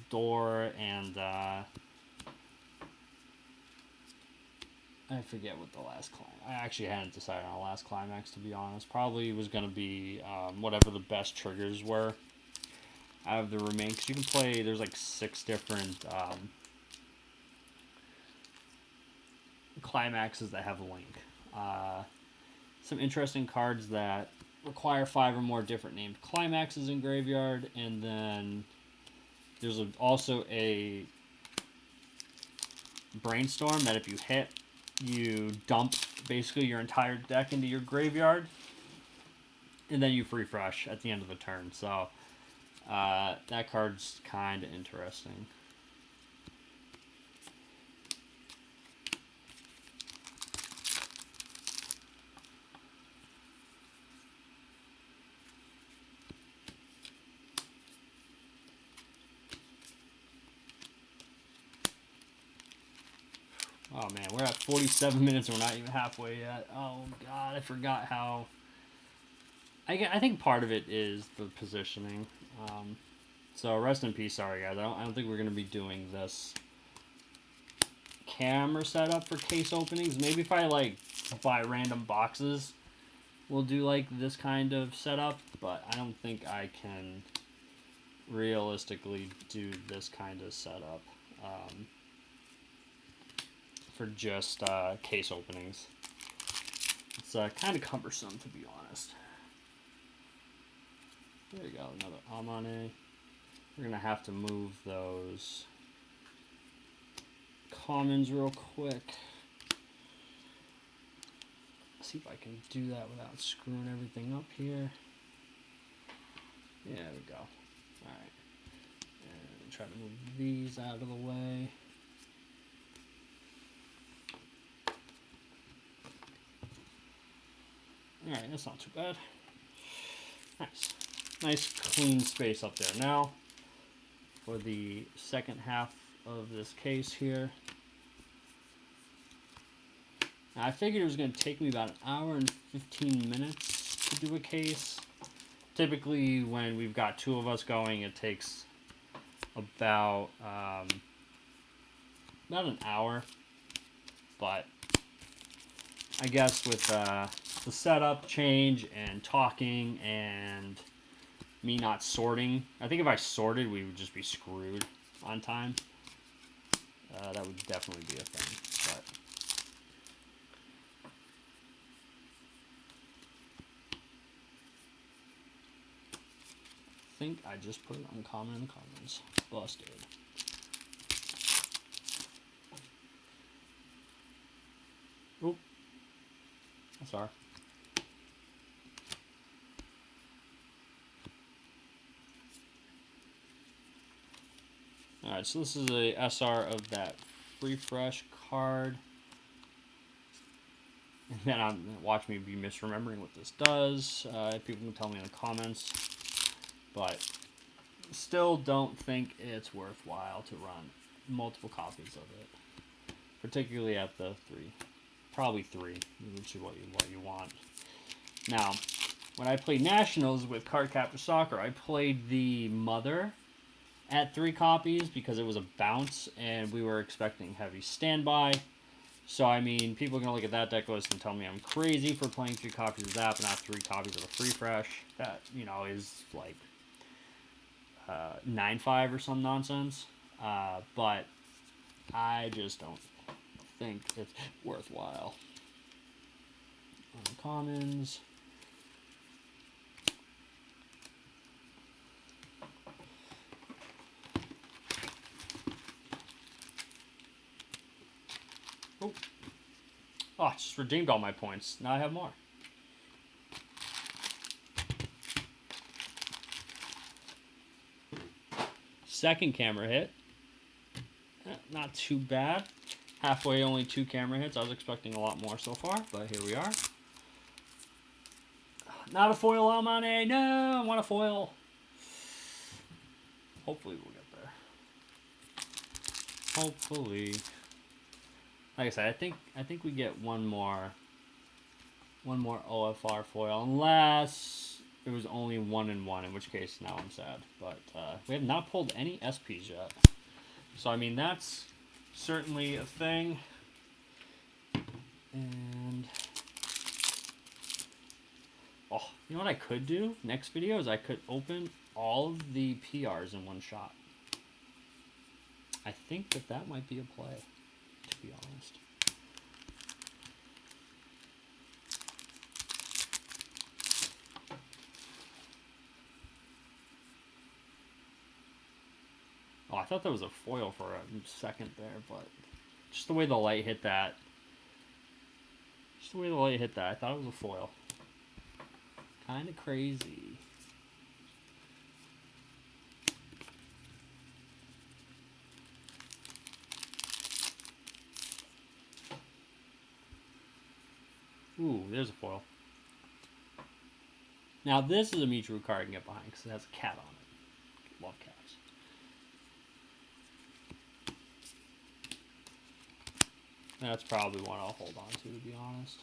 door, and I forget what the last climax. I actually hadn't decided on the last climax, to be honest. Probably was going to be whatever the best triggers were out of the remaining. Because you can play, there's like 6 different climaxes that have Link. Some interesting cards that require 5 or more different named climaxes in Graveyard. And then there's also a Brainstorm that if you hit, you dump basically your entire deck into your graveyard, and then you refresh at the end of the turn. So that card's kind of interesting. Oh man, we're at 47 minutes and we're not even halfway yet. Oh god, I forgot how... I think part of it is the positioning. So rest in peace, sorry guys. I don't think we're going to be doing this camera setup for case openings. Maybe if I like buy random boxes, we'll do like this kind of setup. But I don't think I can realistically do this kind of setup. For just case openings. It's kind of cumbersome, to be honest. There you go, another Amane. We're going to have to move those commons real quick. See if I can do that without screwing everything up here. Yeah, there we go. Alright. And try to move these out of the way. Alright, that's not too bad. Nice. Nice clean space up there. Now, for the second half of this case here. Now, I figured it was going to take me about an hour and 15 minutes to do a case. Typically, when we've got 2 of us going, it takes about an hour. But I guess with the setup change and talking and me not sorting. I think if I sorted, we would just be screwed on time. That would definitely be a thing. But I think I just put uncommon in the commons. Busted. Oop. Sorry. Alright, so this is a SR of that refresh card. And then watch me be misremembering what this does. People can tell me in the comments. But Still don't think it's worthwhile to run multiple copies of it, particularly at the 3. Probably 3, which is what you want. Now, when I played Nationals with Cardcaptor Soccer, I played the Mother at 3 copies because it was a bounce and we were expecting heavy standby. So, I mean, people are going to look at that deck list and tell me I'm crazy for playing 3 copies of that, but not 3 copies of a Free Fresh. That, you know, is like 9-5 or some nonsense. But I just don't think it's worthwhile. Uncommons. Oh, I just redeemed all my points. Now I have more. Second camera hit. Not too bad. Halfway, only 2 camera hits. I was expecting a lot more so far, but here we are. Not a foil, Almane. No, I want a foil. Hopefully we'll get there. Hopefully. Like I said, I think we get one more OFR foil, unless it was only 1 and 1, in which case now I'm sad. But we have not pulled any SPs yet. So I mean that's certainly a thing. And oh, you know what I could do next video is I could open all of the PRs in one shot. I think that might be a play, to be honest. Oh, I thought that was a foil for a second there, but just the way the light hit that. Just the way the light hit that, I thought it was a foil. Kind of crazy. Ooh, there's a foil. Now this is a Michiru card I can get behind because it has a cat on it. Love cats. That's probably one I'll hold on to be honest.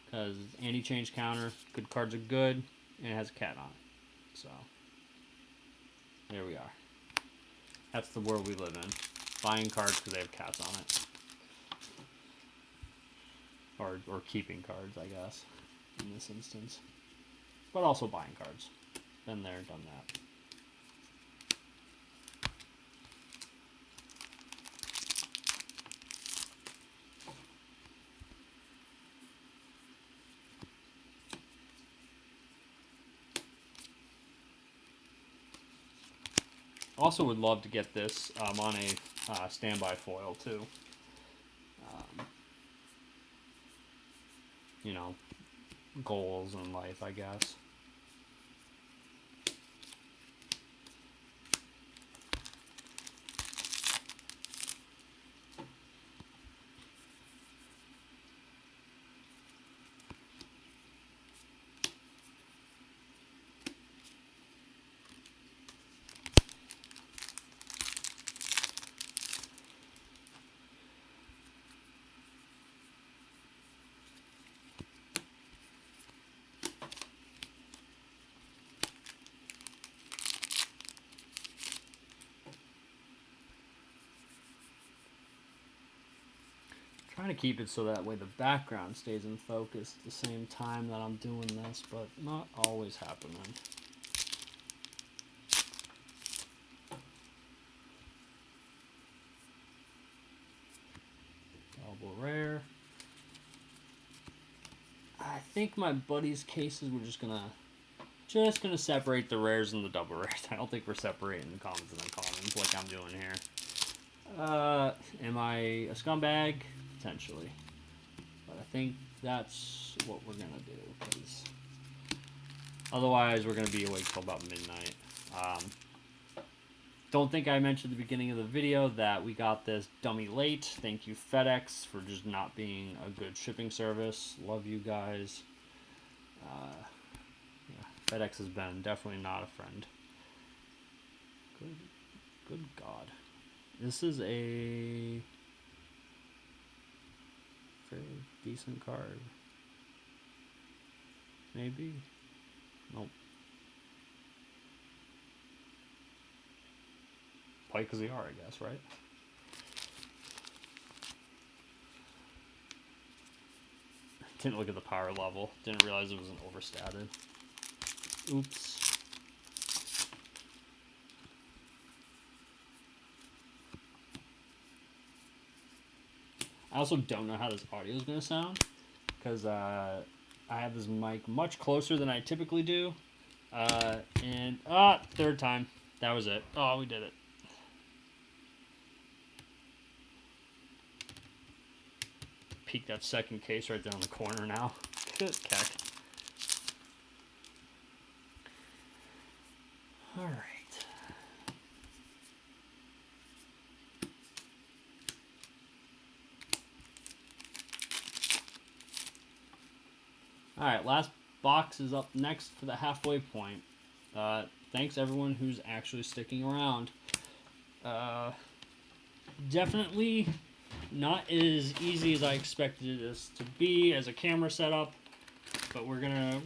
Because anti-change counter, good cards are good, and it has a cat on it. So, there we are. That's the world we live in. Buying cards because they have cats on it. Or keeping cards, I guess, in this instance. But also buying cards. Been there, done that. Also would love to get this on a standby foil too. You know, goals in life, I guess. Trying to keep it so that way the background stays in focus at the same time that I'm doing this, but not always happening. Double rare. I think my buddy's cases we're just gonna separate the rares and the double rares. I don't think we're separating the commons and uncommons like I'm doing here. Am I a scumbag? Potentially. But I think that's what we're going to do, because otherwise we're going to be awake till about midnight. Don't think I mentioned at the beginning of the video that we got this dummy late. Thank you, FedEx, for just not being a good shipping service. Love you guys. Yeah, FedEx has been definitely not a friend. Good God. This is a fairly decent card. Maybe? Nope. Pike is the R, I guess, right? Didn't look at the power level. Didn't realize it wasn't overstated. Oops. I also don't know how this audio is going to sound because I have this mic much closer than I typically do. And third time. That was it. Oh, we did it. Peek that second case right down the corner now. Good cack. All right. All right, last box is up next for the halfway point. Thanks everyone who's actually sticking around. Definitely not as easy as I expected this to be as a camera setup, but we're gonna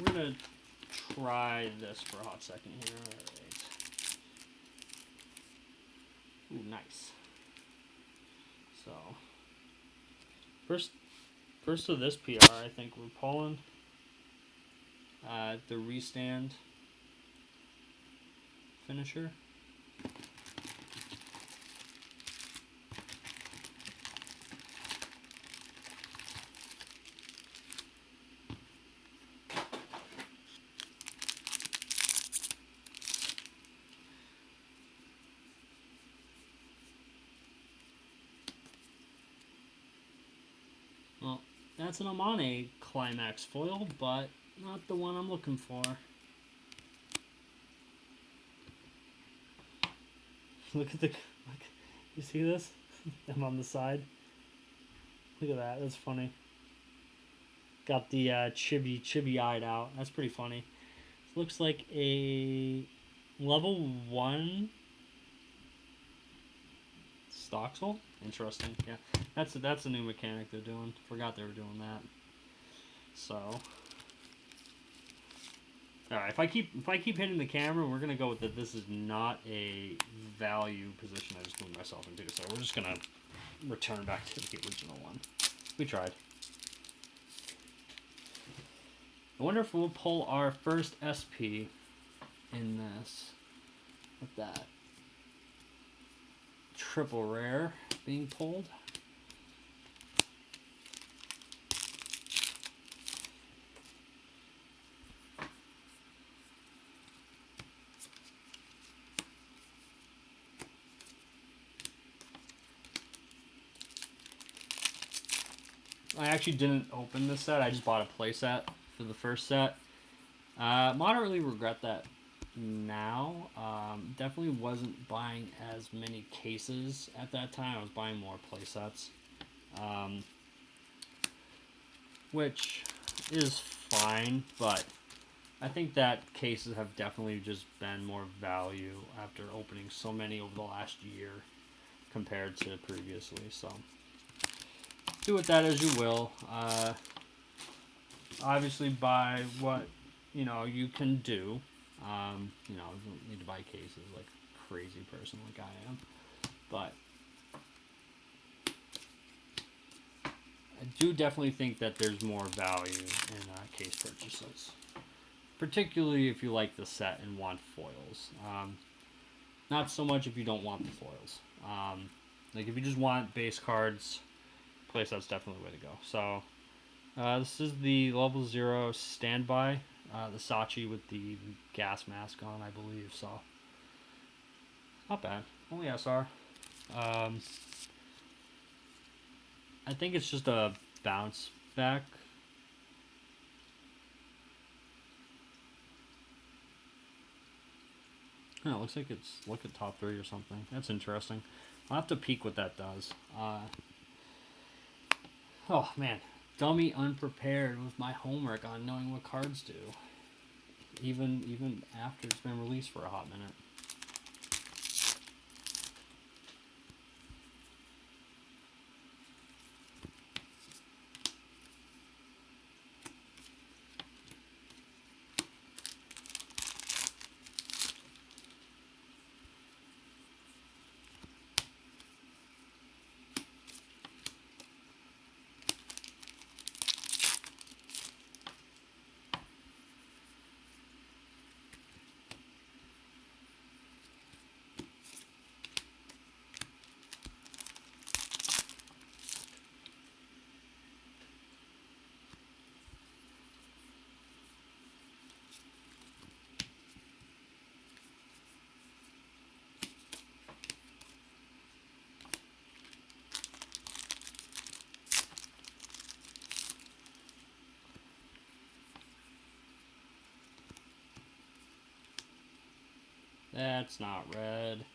try this for a hot second here. All right. Ooh, nice. So first to this PR, I think we're pulling the restand finisher. Well, that's an Amane Climax foil, but not the one I'm looking for. Look, you see this? I'm on the side. Look at that, that's funny. Got the chibi-eyed out. That's pretty funny. This looks like a level 1 Stoxel. Interesting. Yeah, that's a new mechanic they're doing. Forgot they were doing that. So, all right. If I keep hitting the camera, we're gonna go with that. This is not a value position I just moved myself into. So we're just gonna return back to the original one. We tried. I wonder if we'll pull our first SP in this with that triple rare being pulled. I actually didn't open this set. I just bought a play set for the first set. Moderately regret that now. Definitely wasn't buying as many cases at that time. I was buying more play sets. Which is fine, but I think that cases have definitely just been more value after opening so many over the last year compared to previously. So do with that as you will. Obviously buy what you can do. You don't need to buy cases like a crazy person like I am, but I do definitely think that there's more value in case purchases, particularly if you like the set and want foils. Not so much if you don't want the foils. Like if you just want base cards, playset's definitely the way to go. So this is the level 0 standby, the Sachi with the gas mask on, I believe. So not bad. Only SR. I think it's just a bounce back. Oh, it looks like it's at top 3 or something. That's interesting. I'll have to peek what that does. Oh man, dummy unprepared with my homework on knowing what cards do. Even after it's been released for a hot minute. That's not red.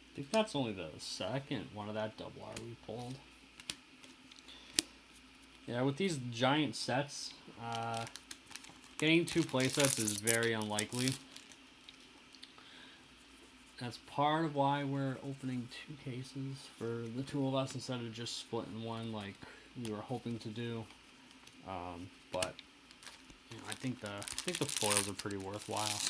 I think that's only the second one of that double R we pulled. Yeah, with these giant sets, getting 2 playsets is very unlikely. That's part of why we're opening 2 cases for the 2 of us instead of just splitting one like we were hoping to do. But you know, I think the foils are pretty worthwhile.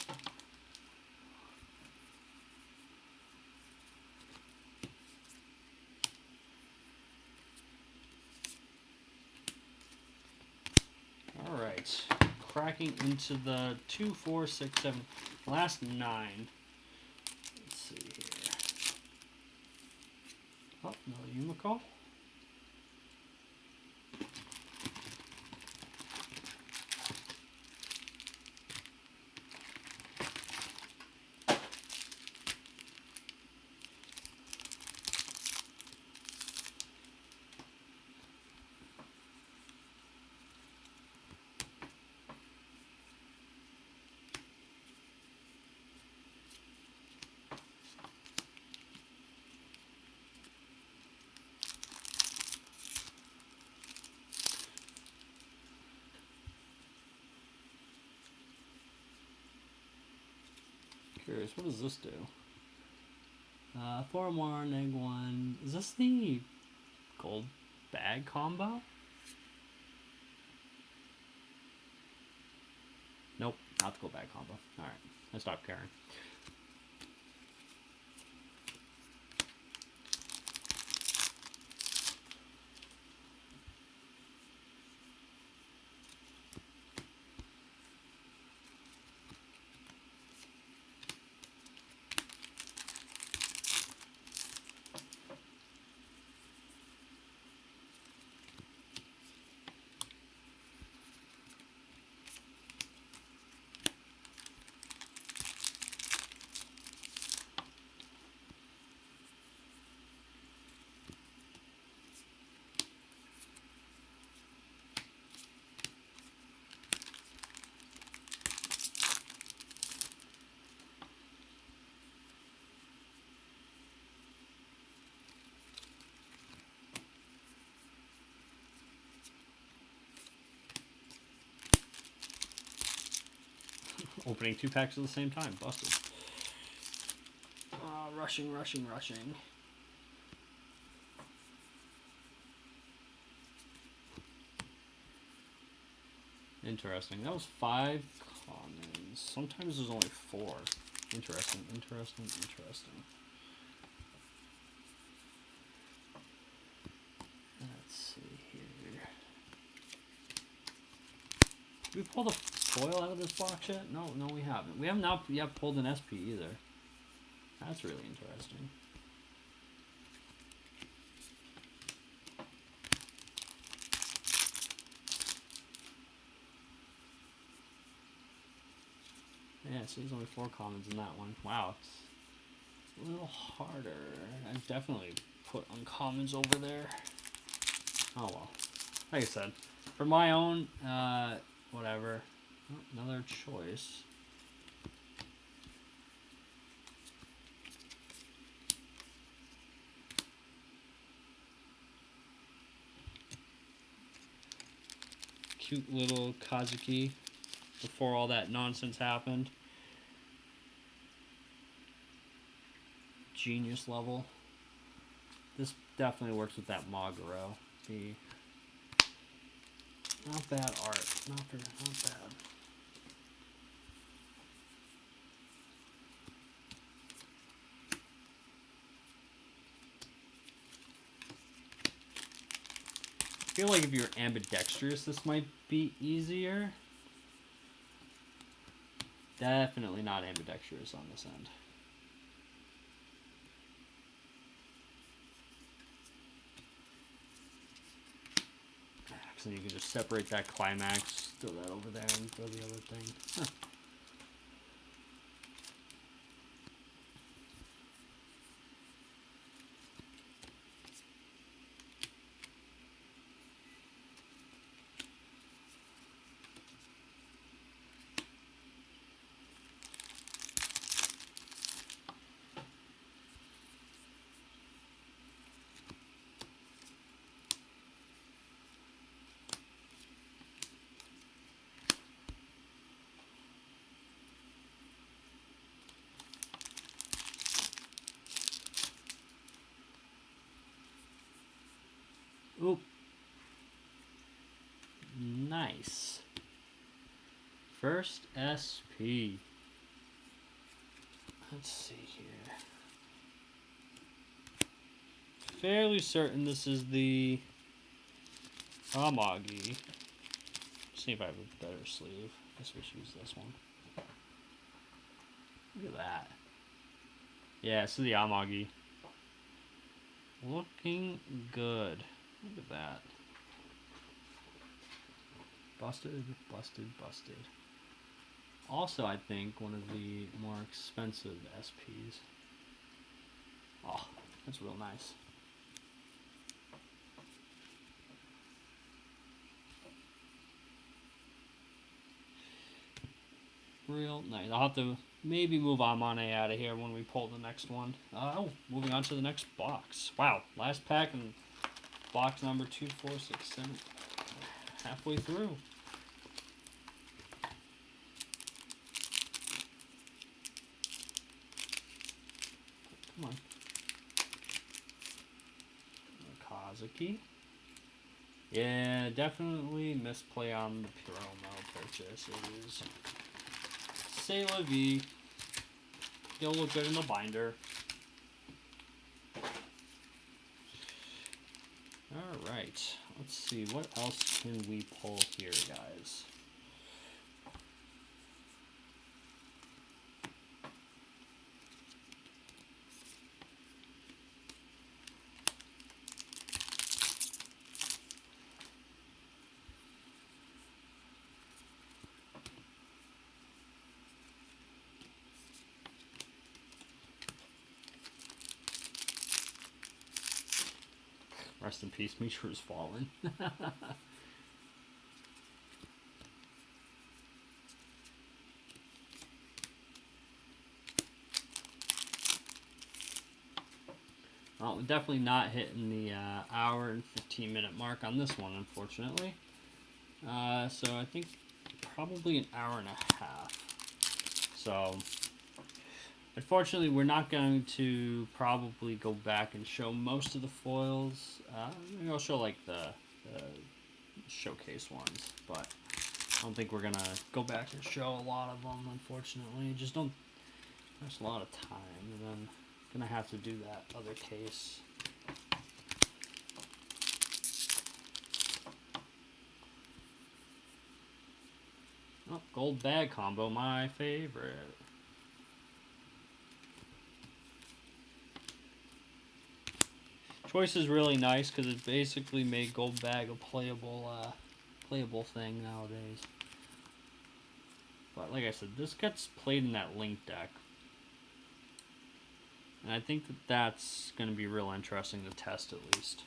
All right, cracking into the 2, 4, 6, 7, last 9. Let's see here. Oh, another Yumiko. Curious, what does this do? 4 more, neg 1. Is this the gold bag combo? Nope, not the gold bag combo. Alright, I stopped caring. Opening 2 packs at the same time. Busted. Rushing. Interesting. That was 5 commons. Sometimes there's only 4. Interesting. Let's see here. Did we pull the foil out of this box yet? No, we haven't. We haven't now yet pulled an SP either. That's really interesting. Yeah, so there's only 4 commons in that one. Wow, it's a little harder. I've definitely put uncommons over there. Oh well. Like I said, for my own, whatever. Oh, another choice. Cute little Kazuki before all that nonsense happened. Genius level. This definitely works with that Maguro. Not bad art. Not bad. I feel like if you're ambidextrous, this might be easier. Definitely not ambidextrous on this end. and you can just separate that climax, throw that over there, and throw the other thing. Huh. Oop. Nice. First SP. Let's see here. Fairly certain this is the Amagi. See if I have a better sleeve. I guess we should use this one. Look at that. Yeah, this is the Amagi. Looking good. Look at that. Busted, busted, busted. Also, I think one of the more expensive SPs. Oh, that's real nice. Real nice. I'll have to maybe move Amane out of here when we pull the next one. Moving on to the next box. Wow, last pack and box number 2, 4, 6, 7. Halfway through. Come on. Kazuki. Yeah, definitely misplay on the promo purchase. It is. C'est la vie. They'll look good in the binder. Alright, let's see, what else can we pull here, guys? Rest in peace, Mishra's fallen. Well, we're definitely not hitting the hour and 15-minute mark on this one, unfortunately. So I think probably an hour and a half. So unfortunately, we're not going to probably go back and show most of the foils. Maybe I'll show like the showcase ones, but I don't think we're gonna go back and show a lot of them. Unfortunately, just don't. There's a lot of time, and then gonna have to do that other case. Oh, gold bag combo, my favorite. Choice is really nice because it basically made gold bag a playable thing nowadays. But like I said, this gets played in that link deck. And I think that that's going to be real interesting to test at least.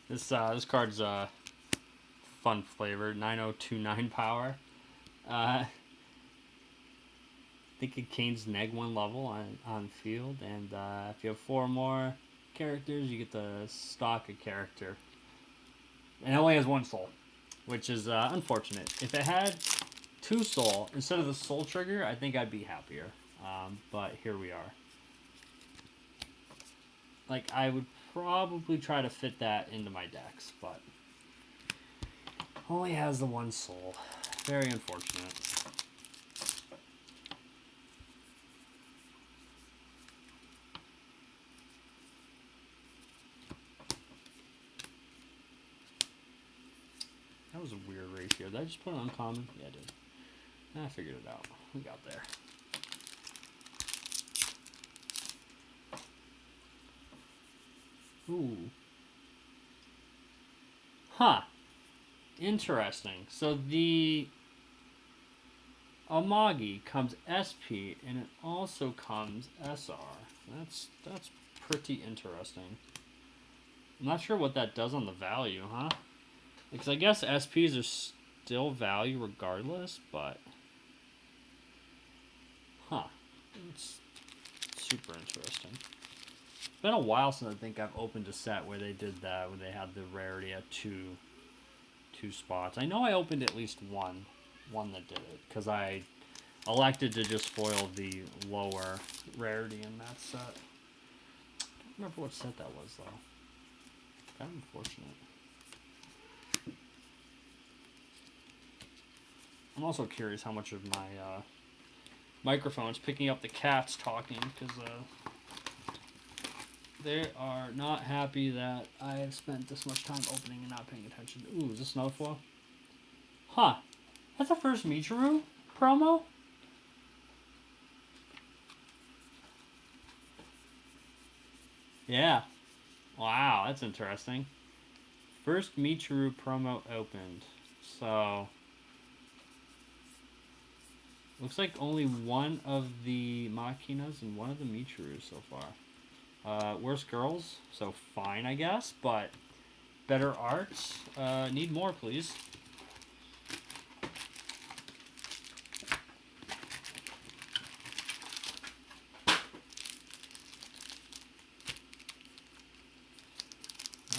This card's fun flavored. 9029 power. I think it gains -1 level on field, and if you have 4 more characters, you get the stock a character. And it only has 1 soul, which is unfortunate. If it had 2 soul instead of the soul trigger, I think I'd be happier. But here we are. Like, I would probably try to fit that into my decks, but only has the 1 soul. Very unfortunate. That was a weird ratio. Did I just put it uncommon? Yeah, I did. I figured it out. We got there. Ooh. Huh. Interesting. So the Amagi comes SP, and it also comes SR. That's pretty interesting. I'm not sure what that does on the value, huh? Because I guess SPs are still value regardless, but... Huh. It's super interesting. It's been a while since I think I've opened a set where they did that, where they had the rarity at two spots. I know I opened at least one that did it, because I elected to just foil the lower rarity in that set. I don't remember what set that was, though. Kind of unfortunate. I'm also curious how much of my microphone's picking up the cats talking, because they are not happy that I have spent this much time opening and not paying attention. Ooh, is this another foil? Huh. That's the first Michiru promo? Yeah. Wow, that's interesting. First Michiru promo opened. So... looks like only one of the Machinas and one of the Michirus so far. Worst girls, so fine, I guess, but better arts. Need more, please.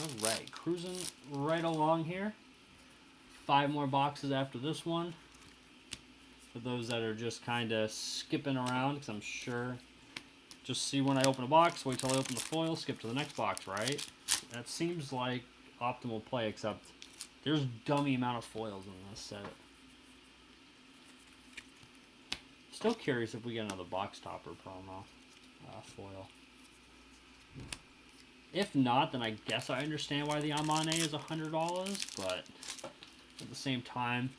Alright, cruising right along here. 5 more boxes after this one. For those that are just kind of skipping around, because I'm sure just see when I open a box, wait till I open the foil, skip to the next box, right? That seems like optimal play, except there's dummy amount of foils in this set. Still curious if we get another box topper promo foil. If not, then I guess I understand why the Amane is $100, but at the same time,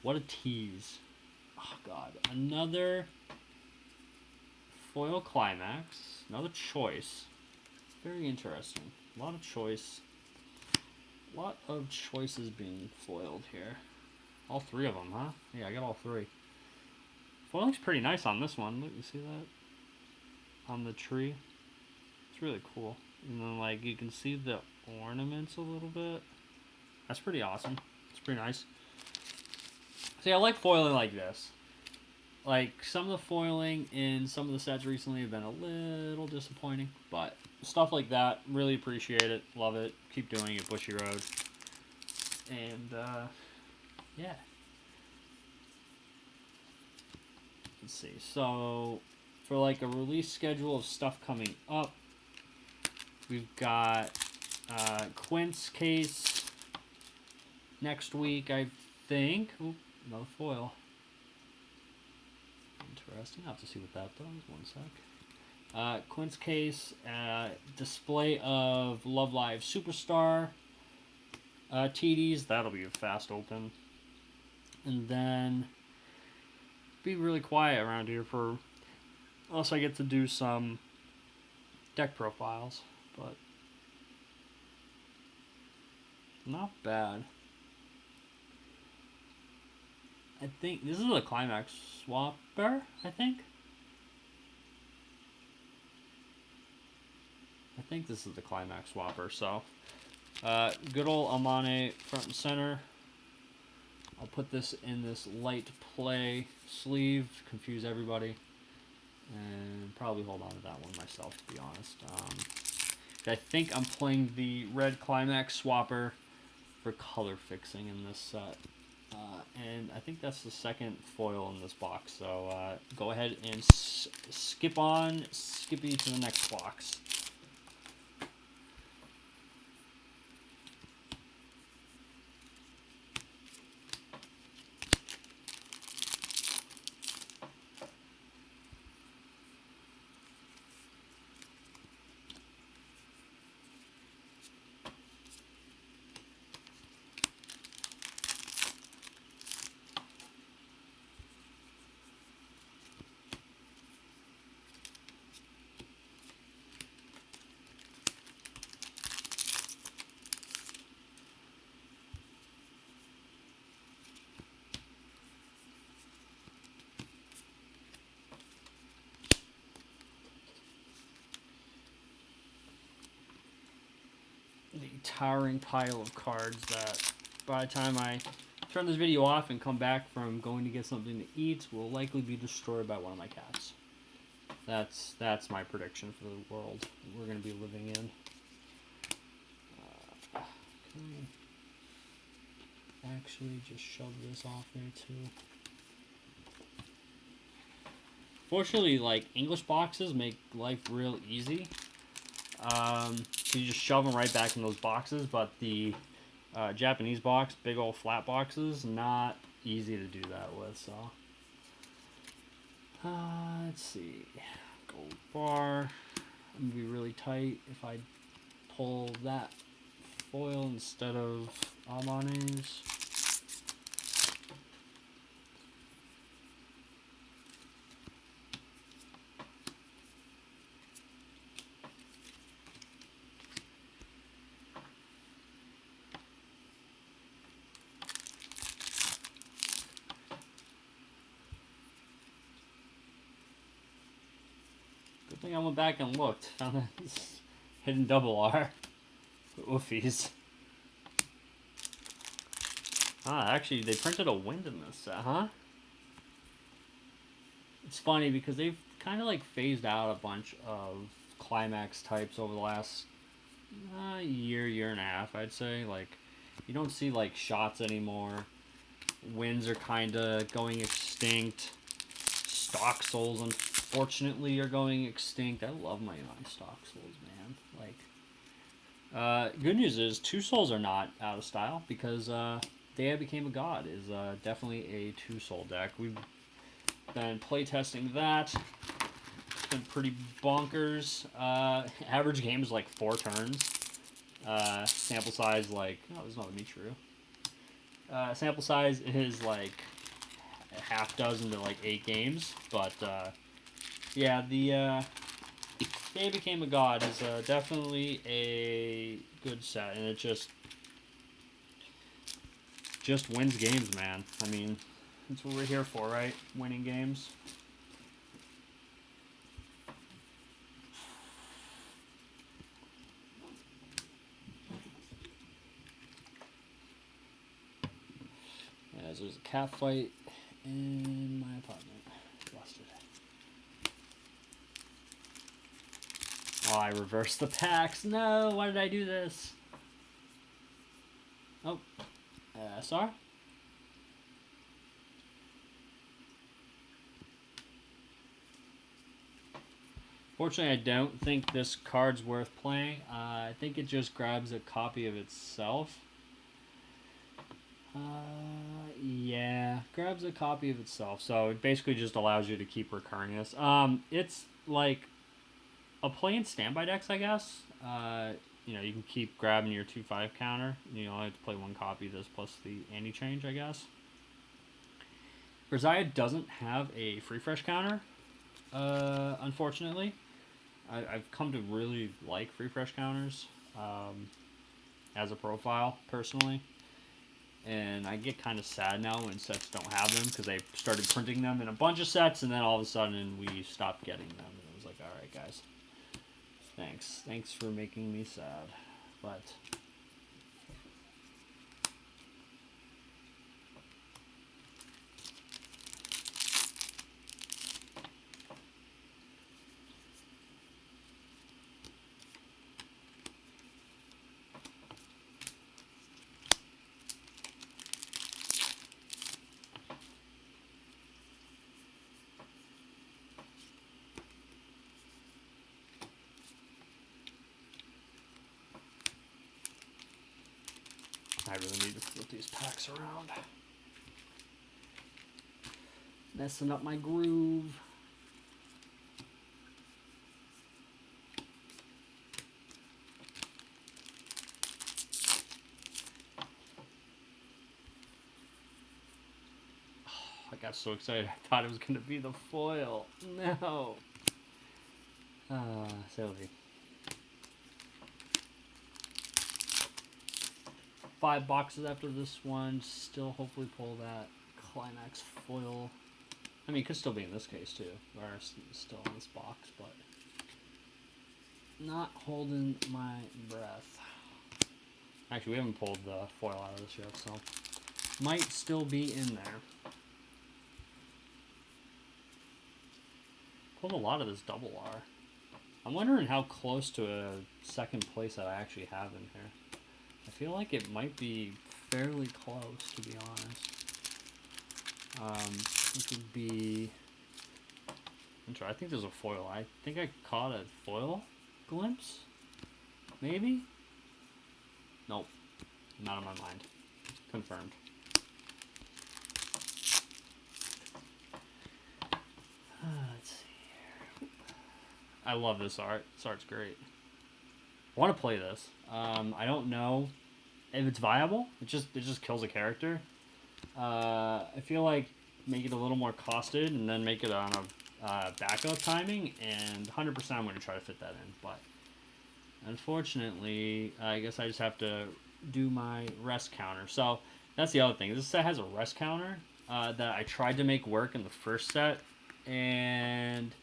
what a tease. Oh, God. Another foil climax. Another choice. Very interesting. A lot of choice. A lot of choices being foiled here. All 3 of them, huh? Yeah, I got all 3. Foiling's pretty nice on this one. Look, you see that? On the tree. It's really cool. And then, like, you can see the ornaments a little bit. That's pretty awesome. It's pretty nice. See, I like foiling like this. Like, some of the foiling in some of the sets recently have been a little disappointing, but stuff like that, really appreciate it, love it, keep doing it, Bushy Road. And, yeah. Let's see, so, for like a release schedule of stuff coming up, we've got Quint's case next week, I think. Ooh, another foil. Interesting. I'll have to see what that does. 1 sec. Quint's case, display of Love Live Superstar TDs. That'll be a fast open. And then be really quiet around here for unless I get to do some deck profiles. But not bad. I think this is a climax swapper, I think this is the climax swapper, so Good old Amane front and center. I'll put this in this light play sleeve, confuse everybody, and probably hold on to that one myself, to be honest. I think I'm playing the red Climax Swapper for color fixing in this set. And I think that's the second foil in this box, so go ahead and skippy to the next box. The towering pile of cards that by the time I turn this video off and come back from going to get something to eat will likely be destroyed by one of my cats. That's my prediction for the world we're going to be living in. Can I actually just shove this off there too? Fortunately, like, English boxes make life real easy. So you just shove them right back in those boxes, but the Japanese box, big old flat boxes, not easy to do that with, so. Let's see. Gold bar. I'm going to be really tight if I pull that foil instead of Amane's. Good thing I went back and looked. Found that hidden double R. Oofies. Actually, they printed a wind in this set, huh? It's funny because they've kind of like phased out a bunch of Climax types over the last year and a half, I'd say. Like, you don't see like shots anymore. Winds are kind of going extinct. Stock souls, unfortunately, are going extinct. I love my stock souls, man. Like, good news is 2 souls are not out of style because Day I Became a God is definitely a 2-soul deck. We've been playtesting that. It's been pretty bonkers. Average game is like 4 turns. Sample size like, oh, this is not me true. Sample size is like a half dozen to like 8 games, but yeah, the Day I Became a God is definitely a good set, and it just wins games, man. I mean, that's what we're here for, right? Winning games. As there's a cat fight in my apartment. Busted. Oh, I reversed the packs. No, why did I do this? Oh, sorry. Fortunately, I don't think this card's worth playing. I think it just grabs a copy of itself. Yeah, grabs a copy of itself. So it basically just allows you to keep recurring this. It's like a plain standby decks, I guess. You know, you can keep grabbing your 2/5 counter. You only have to play 1 copy of this plus the anti-change, I guess. Grisaia doesn't have a free fresh counter, unfortunately. I've come to really like free fresh counters as a profile, personally. And I get kind of sad now when sets don't have them because they started printing them in a bunch of sets, and then all of a sudden we stopped getting them. And it was like, alright, guys. Thanks for making me sad. But these packs around. Messing up my groove. I got so excited. I thought it was going to be the foil. No. Sylvie. 5 boxes after this one. Still hopefully pull that climax foil. I mean, it could still be in this case too. Or still in this box, but not holding my breath. Actually, we haven't pulled the foil out of this yet, so might still be in there. Pulled a lot of this double R. I'm wondering how close to a second place that I actually have in here. I feel like it might be fairly close, to be honest. Which would be... I think there's a foil. I think I caught a foil glimpse? Maybe? Nope. Not on my mind. Confirmed. Let's see here. I love this art. This art's great. I want to play this. I don't know if it's viable. It just kills a character. I feel like make it a little more costed and then make it on a backup timing, and 100% I'm going to try to fit that in. But unfortunately, I guess I just have to do my rest counter. So that's the other thing. This set has a rest counter that I tried to make work in the first set, and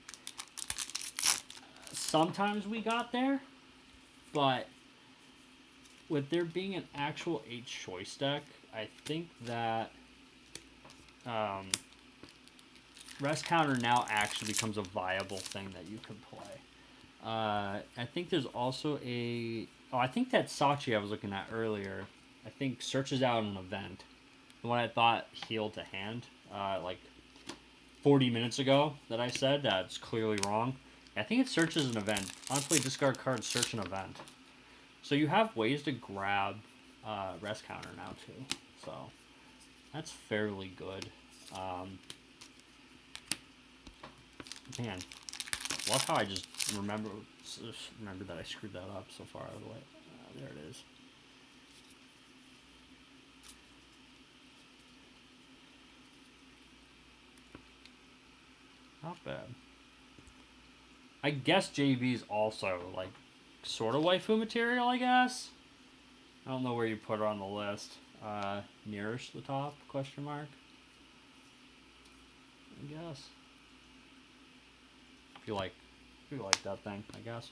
sometimes we got there, but with there being an actual 8 choice deck, I think that rest counter now actually becomes a viable thing that you can play. I think there's also a... Oh, I think that Sachi I was looking at earlier, I think searches out an event. The one I thought healed to hand, like 40 minutes ago that I said. That's clearly wrong. I think it searches an event. Honestly, discard card, search an event. So you have ways to grab rest counter now too. So that's fairly good. Man, love how I just remember that I screwed that up so far out of the way. There it is. Not bad. I guess JV's also like sort of waifu material, I guess. I don't know where you put her on the list. Nearest the top, question mark. I guess. If you like that thing, I guess.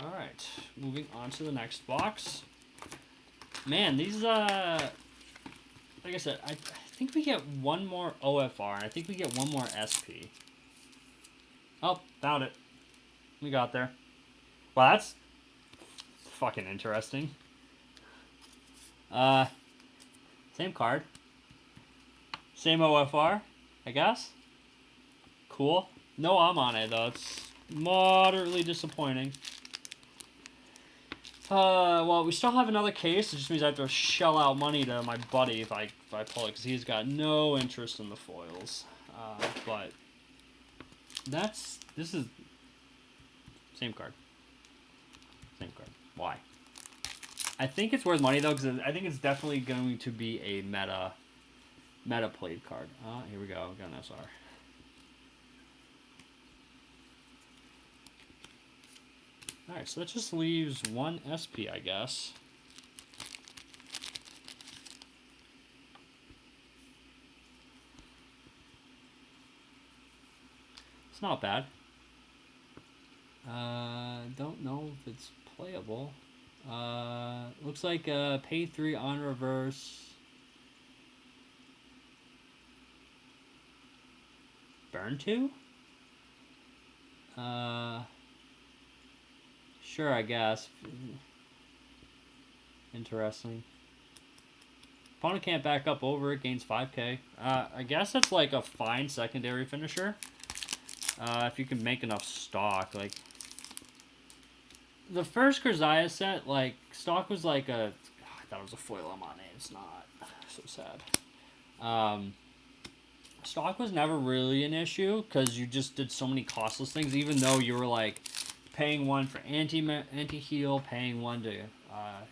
Alright, moving on to the next box. Man, these, like I said, I think we get one more OFR, and I think we get one more SP. Oh, found it. We got there. Well, that's fucking interesting. Same card. Same OFR, I guess. Cool. No I'm on it, though. It's moderately disappointing. Well, we still have another case. It just means I have to shell out money to my buddy if I pull it, because he's got no interest in the foils. But this is same card. Same card. Why? I think it's worth money though, because I think it's definitely going to be a meta played card. Here we go. We got an SR. Alright, so that just leaves one SP, I guess. It's not bad. Don't know if it's playable. Looks like pay 3 on reverse. Burn 2? Sure, I guess. Interesting. Opponent can't back up over it, gains 5k. I guess it's like a fine secondary finisher. if you can make enough stock. Like, the first Grisaia set, like, stock was like a... I thought it was a foil Amane. It's not. So sad. Stock was never really an issue because you just did so many costless things, even though you were, like, paying one for anti-heal, paying one to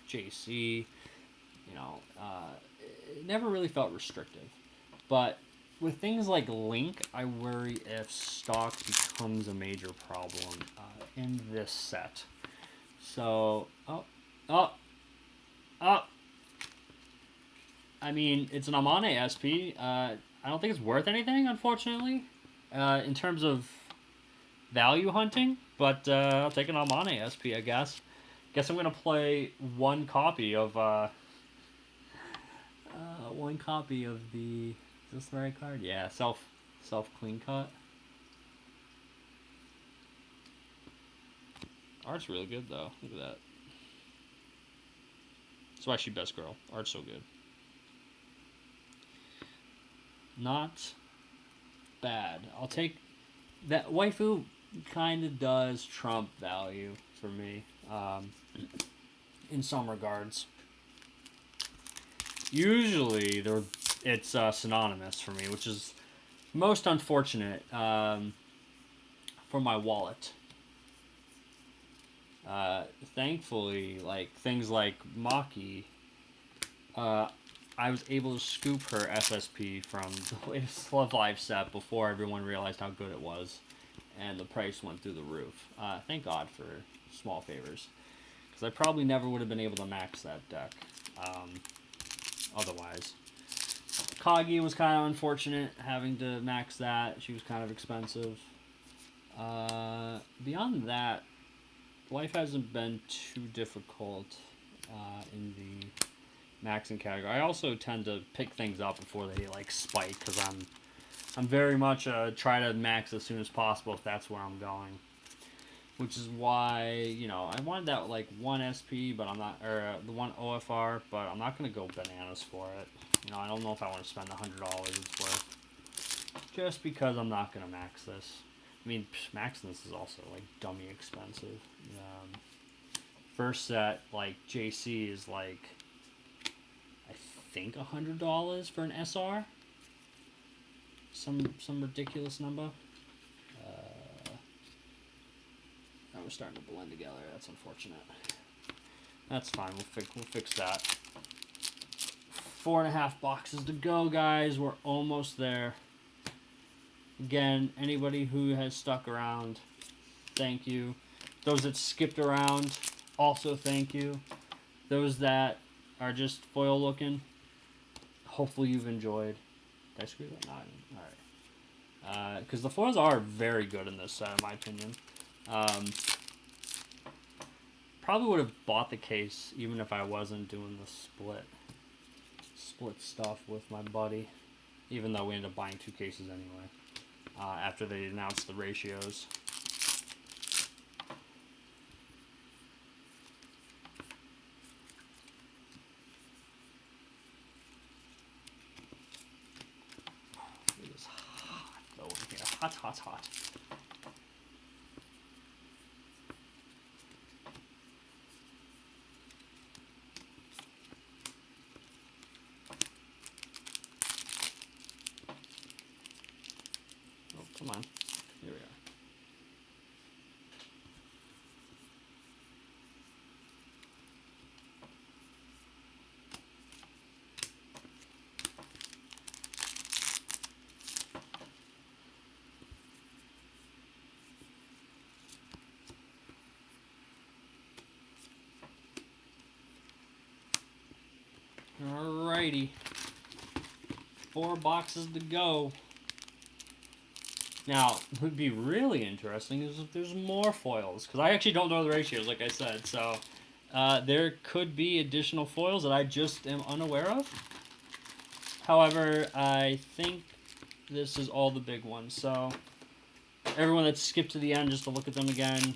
JC. You know, it never really felt restrictive. But with things like Link, I worry if stock becomes a major problem in this set. So, I mean, it's an Amane SP. I don't think it's worth anything, unfortunately, in terms of value hunting. But I'll take an Amane SP, I guess. Guess I'm gonna play one copy of the. Is this the right card? Yeah, self clean cut. Art's really good though. Look at that. That's why she's best girl. Art's so good. Not bad. I'll take that. Waifu kind of does trump value for me in some regards. Usually it's synonymous for me, which is most unfortunate for my wallet. Thankfully, like things like Maki, I was able to scoop her SSP from the latest Love Live set before everyone realized how good it was, and the price went through the roof. Thank God for small favors, because I probably never would have been able to max that deck otherwise. Kagi was kind of unfortunate having to max that. She was kind of expensive. Beyond that, life hasn't been too difficult in the maxing category. I also tend to pick things up before they like spike because I'm very much try to max as soon as possible if that's where I'm going. Which is why, you know, I wanted that like one SP, but I'm not, or the one OFR, but I'm not gonna go bananas for it. You know, I don't know if I want to spend $100 it's worth. Just because I'm not gonna max this. I mean, maxing this is also like dummy expensive. First set, like JC is like, I think $100 for an SR. Some ridiculous number. Now we're starting to blend together. That's unfortunate. That's fine. We'll fix that. 4.5 boxes to go, guys. We're almost there. Again, anybody who has stuck around, thank you. Those that skipped around, also thank you. Those that are just foil looking, hopefully you've enjoyed. Did I screw that? No, alright. Because the foils are very good in this set, in my opinion. Probably would have bought the case even if I wasn't doing the split stuff with my buddy, even though we ended up buying 2 cases anyway after they announced the ratios. It is hot though in here. Hot. Come on. Here we are. Alrighty. 4 boxes to go. Now, what would be really interesting is if there's more foils, because I actually don't know the ratios, like I said, so there could be additional foils that I just am unaware of. However, I think this is all the big ones, so everyone that skipped to the end just to look at them again,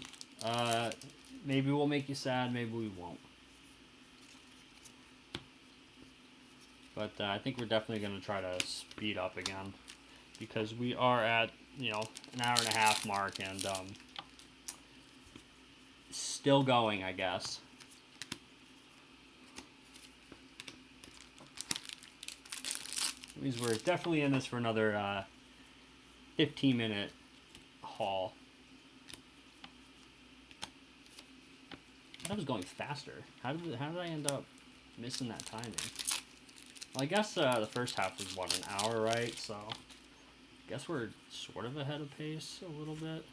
maybe we'll make you sad, maybe we won't. But I think we're definitely going to try to speed up again, because we are at you know, an hour and a half mark, and still going, I guess. Means we're definitely in this for another 15-minute haul. I was going faster. How did I end up missing that timing? Well, I guess the first half was, what, an hour, right? So I guess we're sort of ahead of pace a little bit.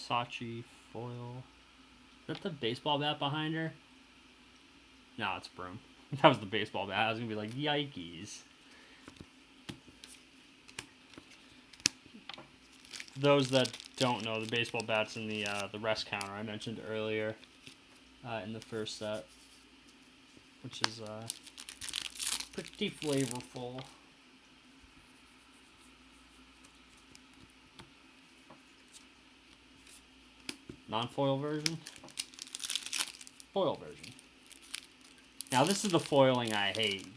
Sachi foil. Is that the baseball bat behind her? No, it's Broom. That was the baseball bat. I was gonna be like, yikes. Those that don't know, the baseball bat's in the rest counter I mentioned earlier in the first set, which is pretty flavorful. Non-foil version? Foil version. Now this is the foiling I hate.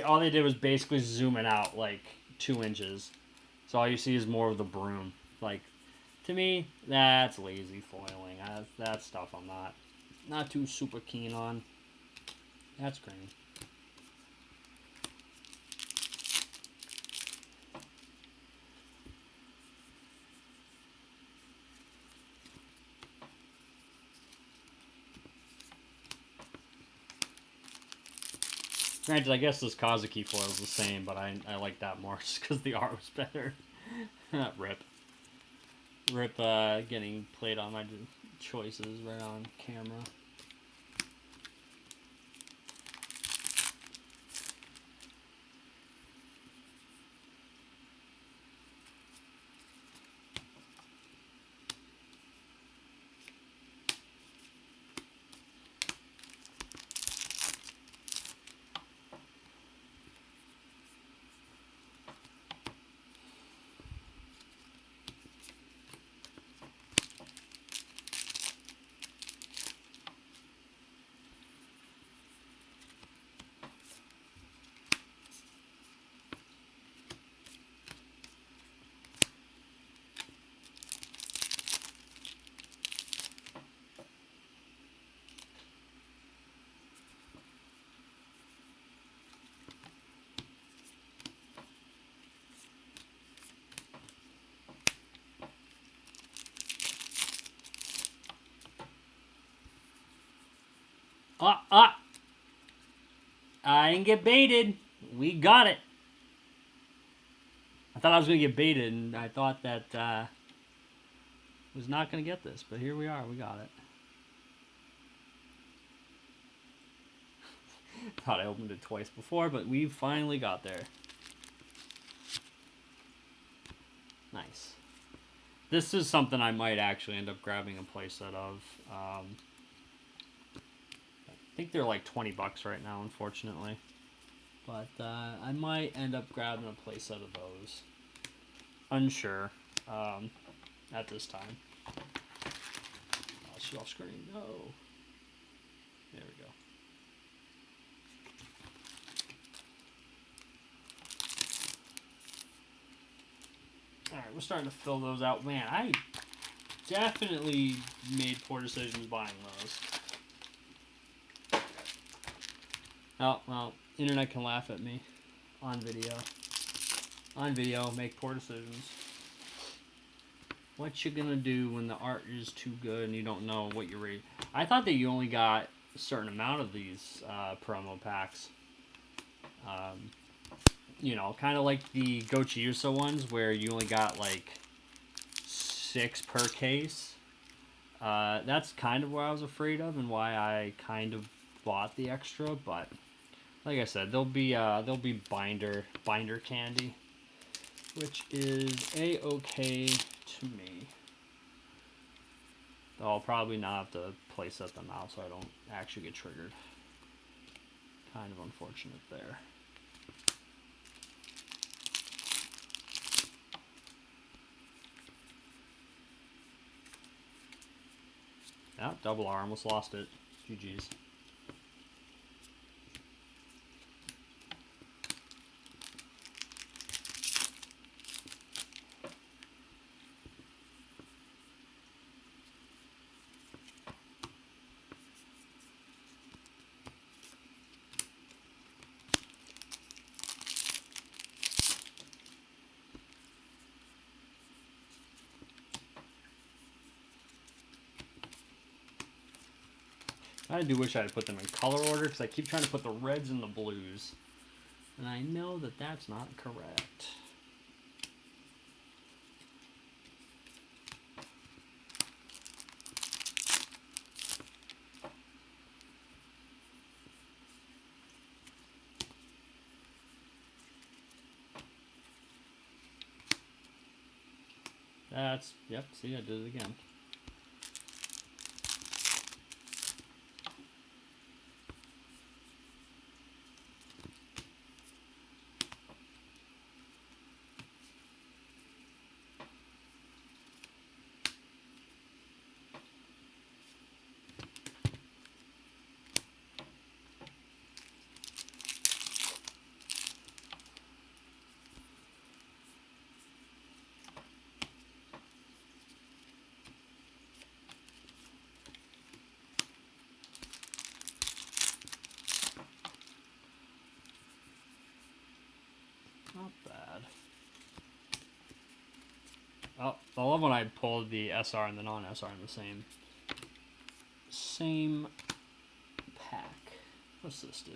All they did was basically zoom it out like 2 inches. So all you see is more of the broom. Like, to me, that's lazy foiling. That stuff I'm not too super keen on. That's green. Granted, I guess this Kazuki foil is the same, but I like that more just because the art was better. Rip. Rip getting played on my choices right on camera. I didn't get baited. We got it. I thought I was going to get baited, and I thought that was not going to get this, but here we are. We got it. Thought I opened it twice before, but we finally got there. Nice. This is something I might actually end up grabbing a playset of. I think they're like $20 right now, unfortunately. But I might end up grabbing a playset of those. Unsure at this time. Oh, she's off screen. No. There we go. Alright, we're starting to fill those out. Man, I definitely made poor decisions buying those. Oh, well, internet can laugh at me on video. On video, make poor decisions. What you gonna do when the art is too good and you don't know what you're reading? I thought that you only got a certain amount of these promo packs. You know, kind of like the Gochiusa ones where you only got like 6 per case. That's kind of what I was afraid of and why I kind of bought the extra. But like I said, there'll be binder candy, which is a-okay to me. Though I'll probably not have to play set them out so I don't actually get triggered. Kind of unfortunate there. Yeah, double R, almost lost it. GG's. I do wish I had put them in color order because I keep trying to put the reds and the blues. And I know that that's not correct. That's, yep, see, I did it again. Not bad. Oh, I love when I pulled the SR and the non-SR in the same pack. What's this do?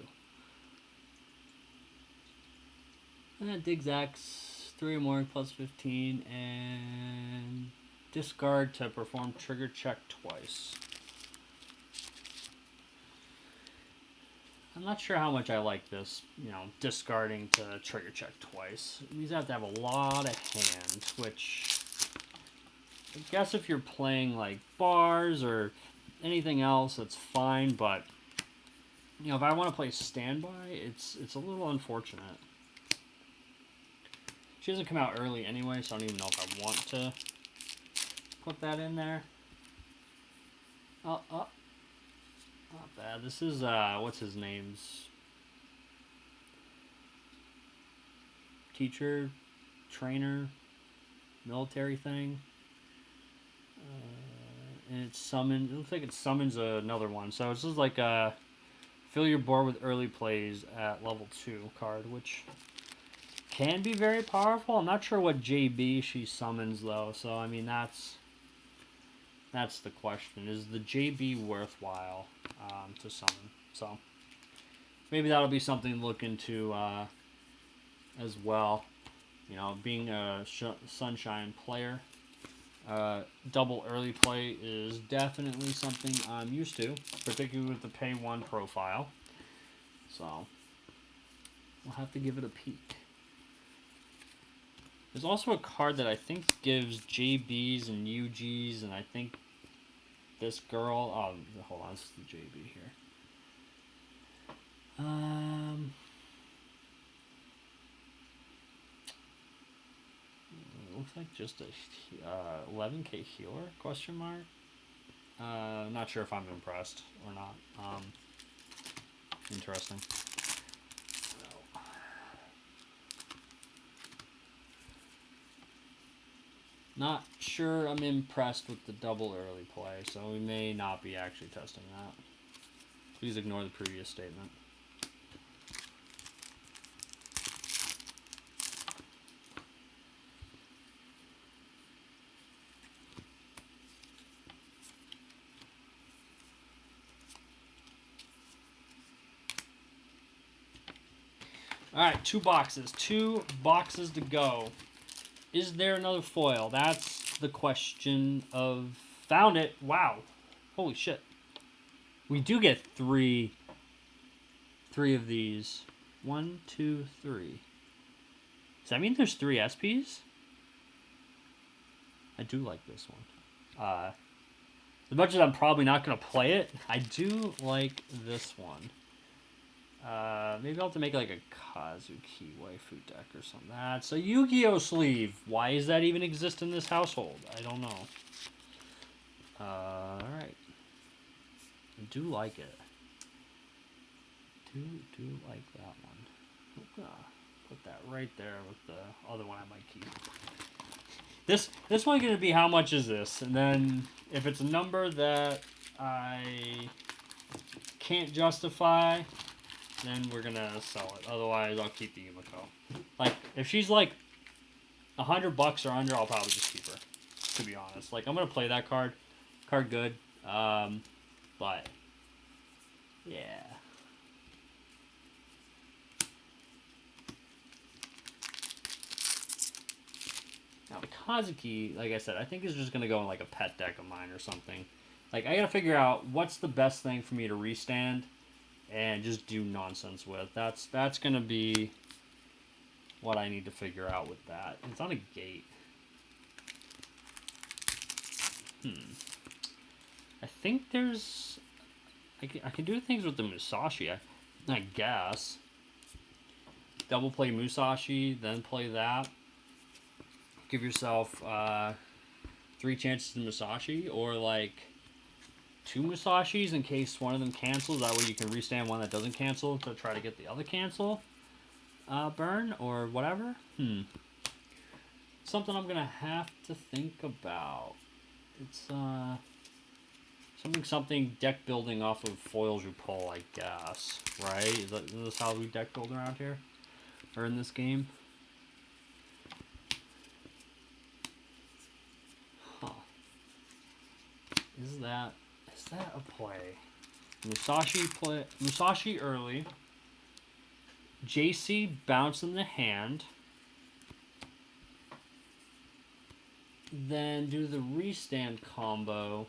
And that digs X, 3 or more plus 15, and discard to perform trigger check twice. I'm not sure how much I like this, discarding to trigger check twice. These have to have a lot of hand, which I guess if you're playing like bars or anything else, that's fine, but if I want to play standby, it's a little unfortunate. She doesn't come out early anyway, so I don't even know if I want to put that in there. Not bad. This is, what's his name's? Teacher, trainer, military thing. And it summons, it looks like it summons another one. So it's just like fill your board with early plays at level 2 card, which can be very powerful. I'm not sure what JB she summons though, so I mean that's the question. Is the JB worthwhile to summon? So maybe that'll be something to look into as well. Being a Sunshine player, double early play is definitely something I'm used to, particularly with the pay 1 profile. So we'll have to give it a peek. There's also a card that I think gives JBs and UGs, and I think this girl... Oh, hold on, this is the JB here. It looks like just a 11k healer, question mark? Not sure if I'm impressed or not. Interesting. Not sure I'm impressed with the double early play, so we may not be actually testing that. Please ignore the previous statement. Alright, 2 boxes. 2 boxes to go. Is there another foil? That's the question of Found it. Wow. Holy shit. We do get three of these. 1, 2, 3. Does that mean there's 3 SPs? I do like this one. As much as I'm probably not going to play it, I do like this one. Maybe I'll have to make like a Kazuki waifu deck or something. That's a Yu-Gi-Oh sleeve. Why does that even exist in this household? I don't know. Alright. I do like it. Do like that one. I'm gonna put that right there with the other one I might keep. This one's gonna be how much is this? And then if it's a number that I can't justify, then we're gonna sell it. Otherwise, I'll keep the Yumiko. Like, if she's like $100 or under, I'll probably just keep her. To be honest, like I'm gonna play that card. Card good. But yeah. Now, Kazuki, like I said, I think is just going to go in like a pet deck of mine or something. Like, I got to figure out what's the best thing for me to restand and just do nonsense with. That's going to be what I need to figure out with that. It's on a gate. I think there's... I can do things with the Musashi, I guess. Double play Musashi, then play that. Give yourself 3 chances to Musashi, or like 2 Musashis in case one of them cancels. That way you can restand one that doesn't cancel to try to get the other cancel burn or whatever. Something I'm gonna have to think about. It's something deck building off of foils you pull, I guess. Right? Is this how we deck build around here, or in this game? Is that a play? Musashi early. JC bounce in the hand. Then do the restand combo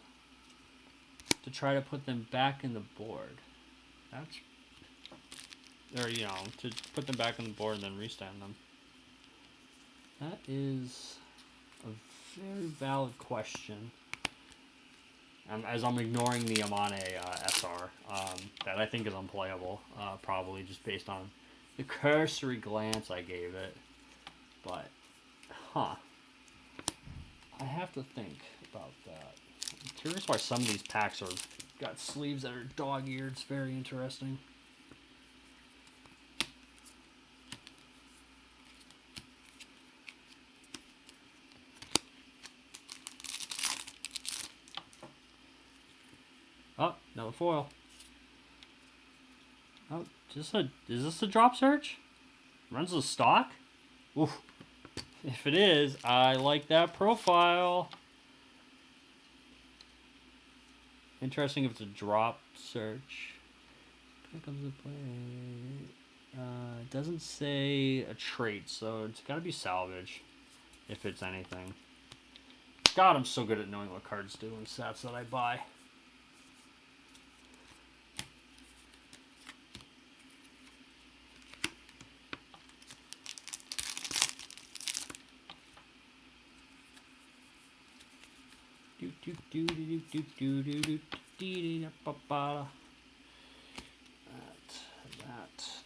to try to put them back in the board. To put them back on the board and then restand them. That is a very valid question. As I'm ignoring the Amane SR, that I think is unplayable, probably just based on the cursory glance I gave it. But, I have to think about that. I'm curious why some of these packs got sleeves that are dog-eared. It's very interesting. Oh, another foil. Oh, is this a drop search? Runs the stock? Oof. If it is, I like that profile. Interesting if it's a drop search. Here comes the play. It doesn't say a trait, so it's got to be salvage if it's anything. God, I'm so good at knowing what cards do in sets that I buy.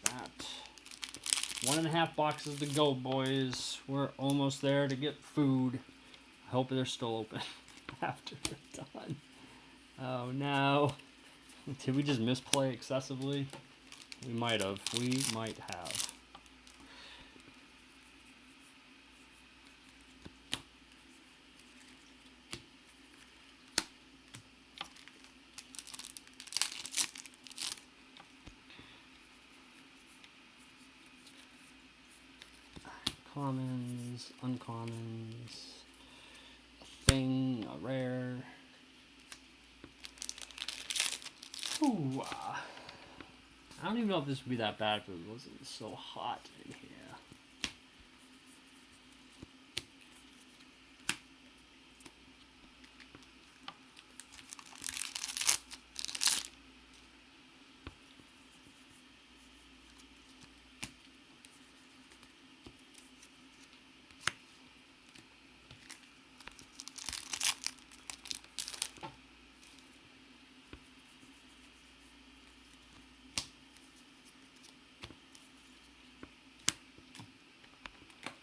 That. 1.5 boxes to go, boys. We're almost there to get food. I hope they're still open after we're done. Oh no. Did we just misplay excessively? We might have. Commons, uncommons, a thing, a rare. Ooh, I don't even know if this would be that bad if it wasn't so hot in here.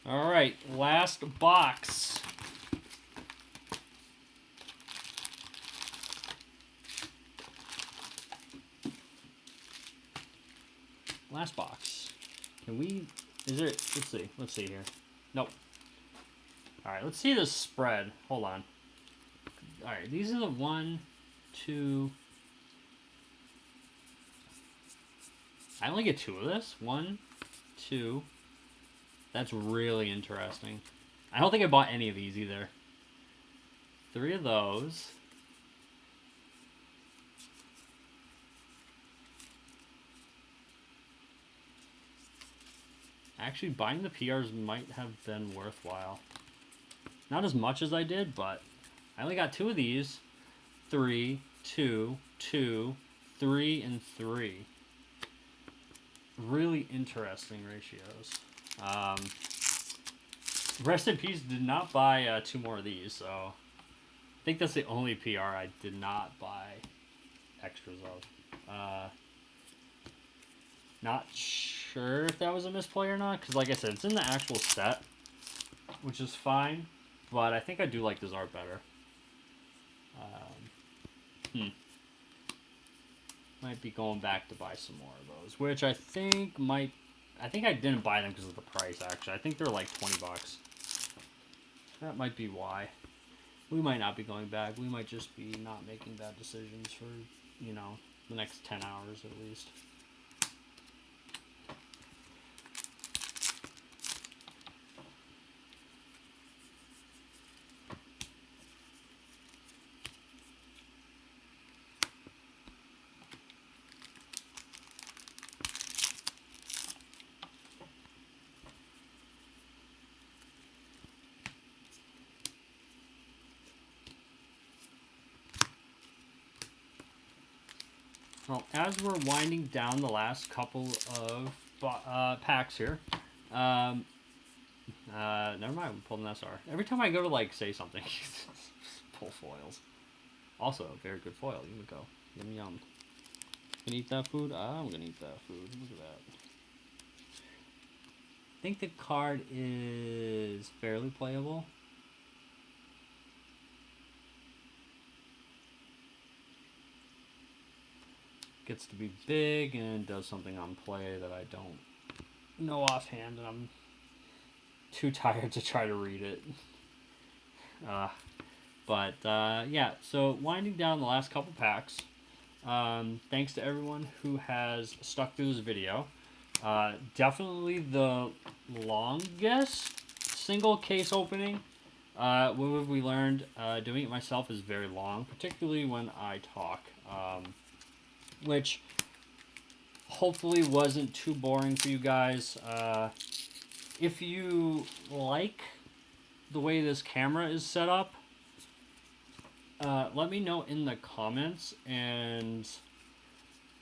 All right, last box. Last box. Can we... Is there... Let's see. Let's see here. Nope. Alright, let's see the spread. Hold on. Alright, these are the 1, 2... I only get 2 of this. 1, 2... That's really interesting. I don't think I bought any of these either. 3 of those. Actually, buying the PRs might have been worthwhile. Not as much as I did, but I only got 2 of these. 3, 2, 2, 3, and 3. Really interesting ratios. Rest in peace, did not buy 2 more of these, so I think that's the only PR I did not buy extras of. Not sure if that was a misplay or not, because like I said, it's in the actual set, which is fine, but I think I do like this art better. Might be going back to buy some more of those, which I think might... I think I didn't buy them because of the price, actually. I think they're like 20 bucks. That might be why. We might not be going back. We might just be not making bad decisions for, you know, the next 10 hours at least. Well, as we're winding down the last couple of packs here, never mind, we pulled an SR. Every time I go to, like, say something, pull foils. Also, very good foil, Yumiko. Yum yum. Gonna eat that food? I'm gonna eat that food. Look at that. I think the card is fairly playable. Gets to be big and does something on play that I don't know offhand, and I'm too tired to try to read it. Yeah, so winding down the last couple packs. Thanks to everyone who has stuck through this video. Definitely the longest single case opening. What have we learned? Doing it myself is very long, particularly when I talk. Which hopefully wasn't too boring for you guys. If you like the way this camera is set up, let me know in the comments, and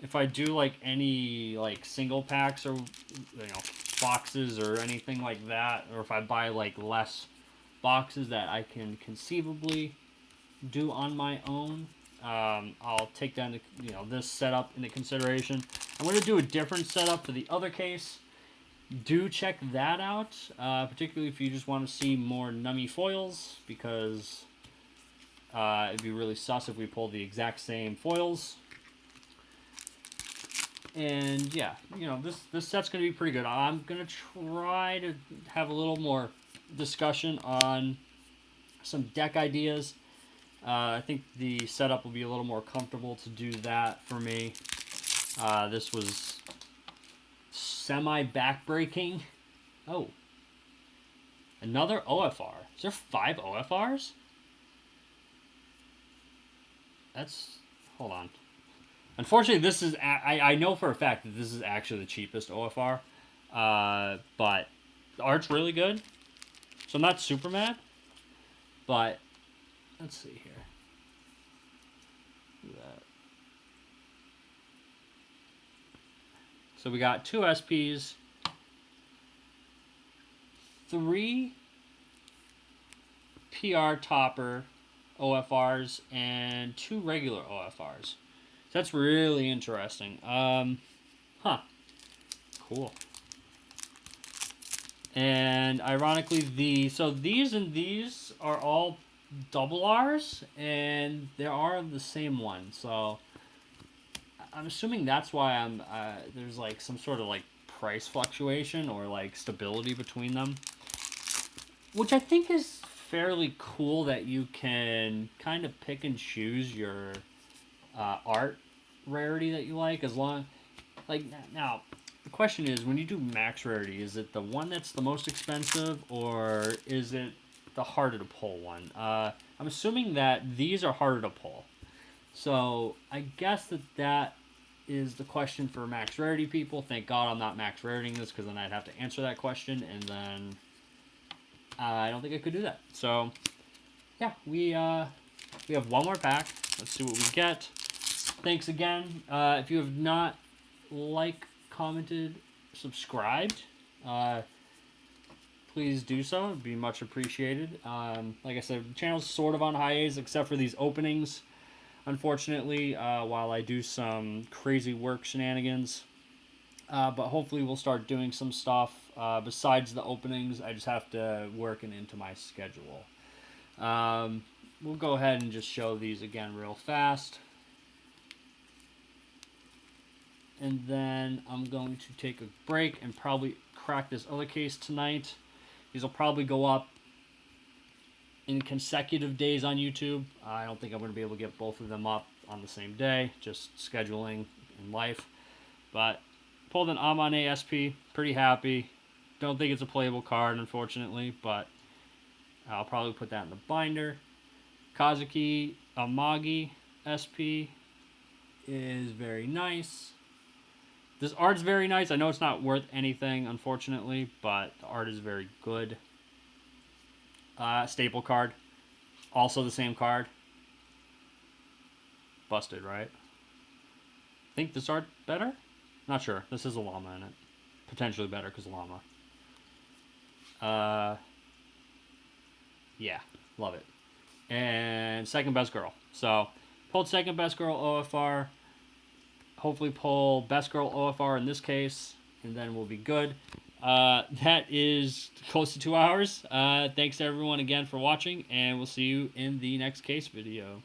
if I do like any like single packs or boxes or anything like that, or if I buy like less boxes that I can conceivably do on my own, I'll take that into, this setup into consideration. I'm going to do a different setup for the other case. Do check that out, particularly if you just want to see more nummy foils, because it'd be really sus if we pulled the exact same foils. And yeah, this set's going to be pretty good. I'm going to try to have a little more discussion on some deck ideas. I think the setup will be a little more comfortable to do that for me. This was semi-backbreaking. Oh. Another OFR. Is there 5 OFRs? That's... Hold on. Unfortunately, this is... I know for a fact that this is actually the cheapest OFR. But the art's really good. So I'm not super mad. But... Let's see here. Look at that. So we got 2 SPs, 3 PR topper OFRs, and 2 regular OFRs. So that's really interesting. Cool. And ironically, these and these are all double R's, and they are the same one. So I'm assuming that's why there's like some sort of like price fluctuation or like stability between them, which I think is fairly cool that you can kind of pick and choose your art rarity that you like as long like now the question is, when you do max rarity, is it the one that's the most expensive, or is it the harder to pull one? I'm assuming that these are harder to pull, so I guess that is the question for max rarity people. Thank God I'm not max raritying this, because then I'd have to answer that question, and then I don't think I could do that. So yeah, we have one more pack. Let's see what we get. Thanks again. If you have not commented, subscribed, please do so. It'd be much appreciated. Like I said, the channel's sort of on hiatus except for these openings, unfortunately, while I do some crazy work shenanigans. But hopefully we'll start doing some stuff besides the openings. I just have to work it into my schedule. We'll go ahead and just show these again real fast. And then I'm going to take a break and probably crack this other case tonight. These will probably go up in consecutive days on YouTube. I don't think I'm going to be able to get both of them up on the same day, just scheduling and life. But pulled an Amane SP, pretty happy. Don't think it's a playable card, unfortunately, but I'll probably put that in the binder. Kazuki Amagi SP is very nice. This art's very nice. I know it's not worth anything, unfortunately, but the art is very good. Staple card. Also the same card. Busted, right? Think this art better? Not sure. This is a llama in it. Potentially better because llama. Yeah, love it. And second best girl. So, pulled second best girl OFR. Hopefully pull best girl OFR in this case, and then we'll be good. That is close to 2 hours. Thanks to everyone again for watching, and we'll see you in the next case video.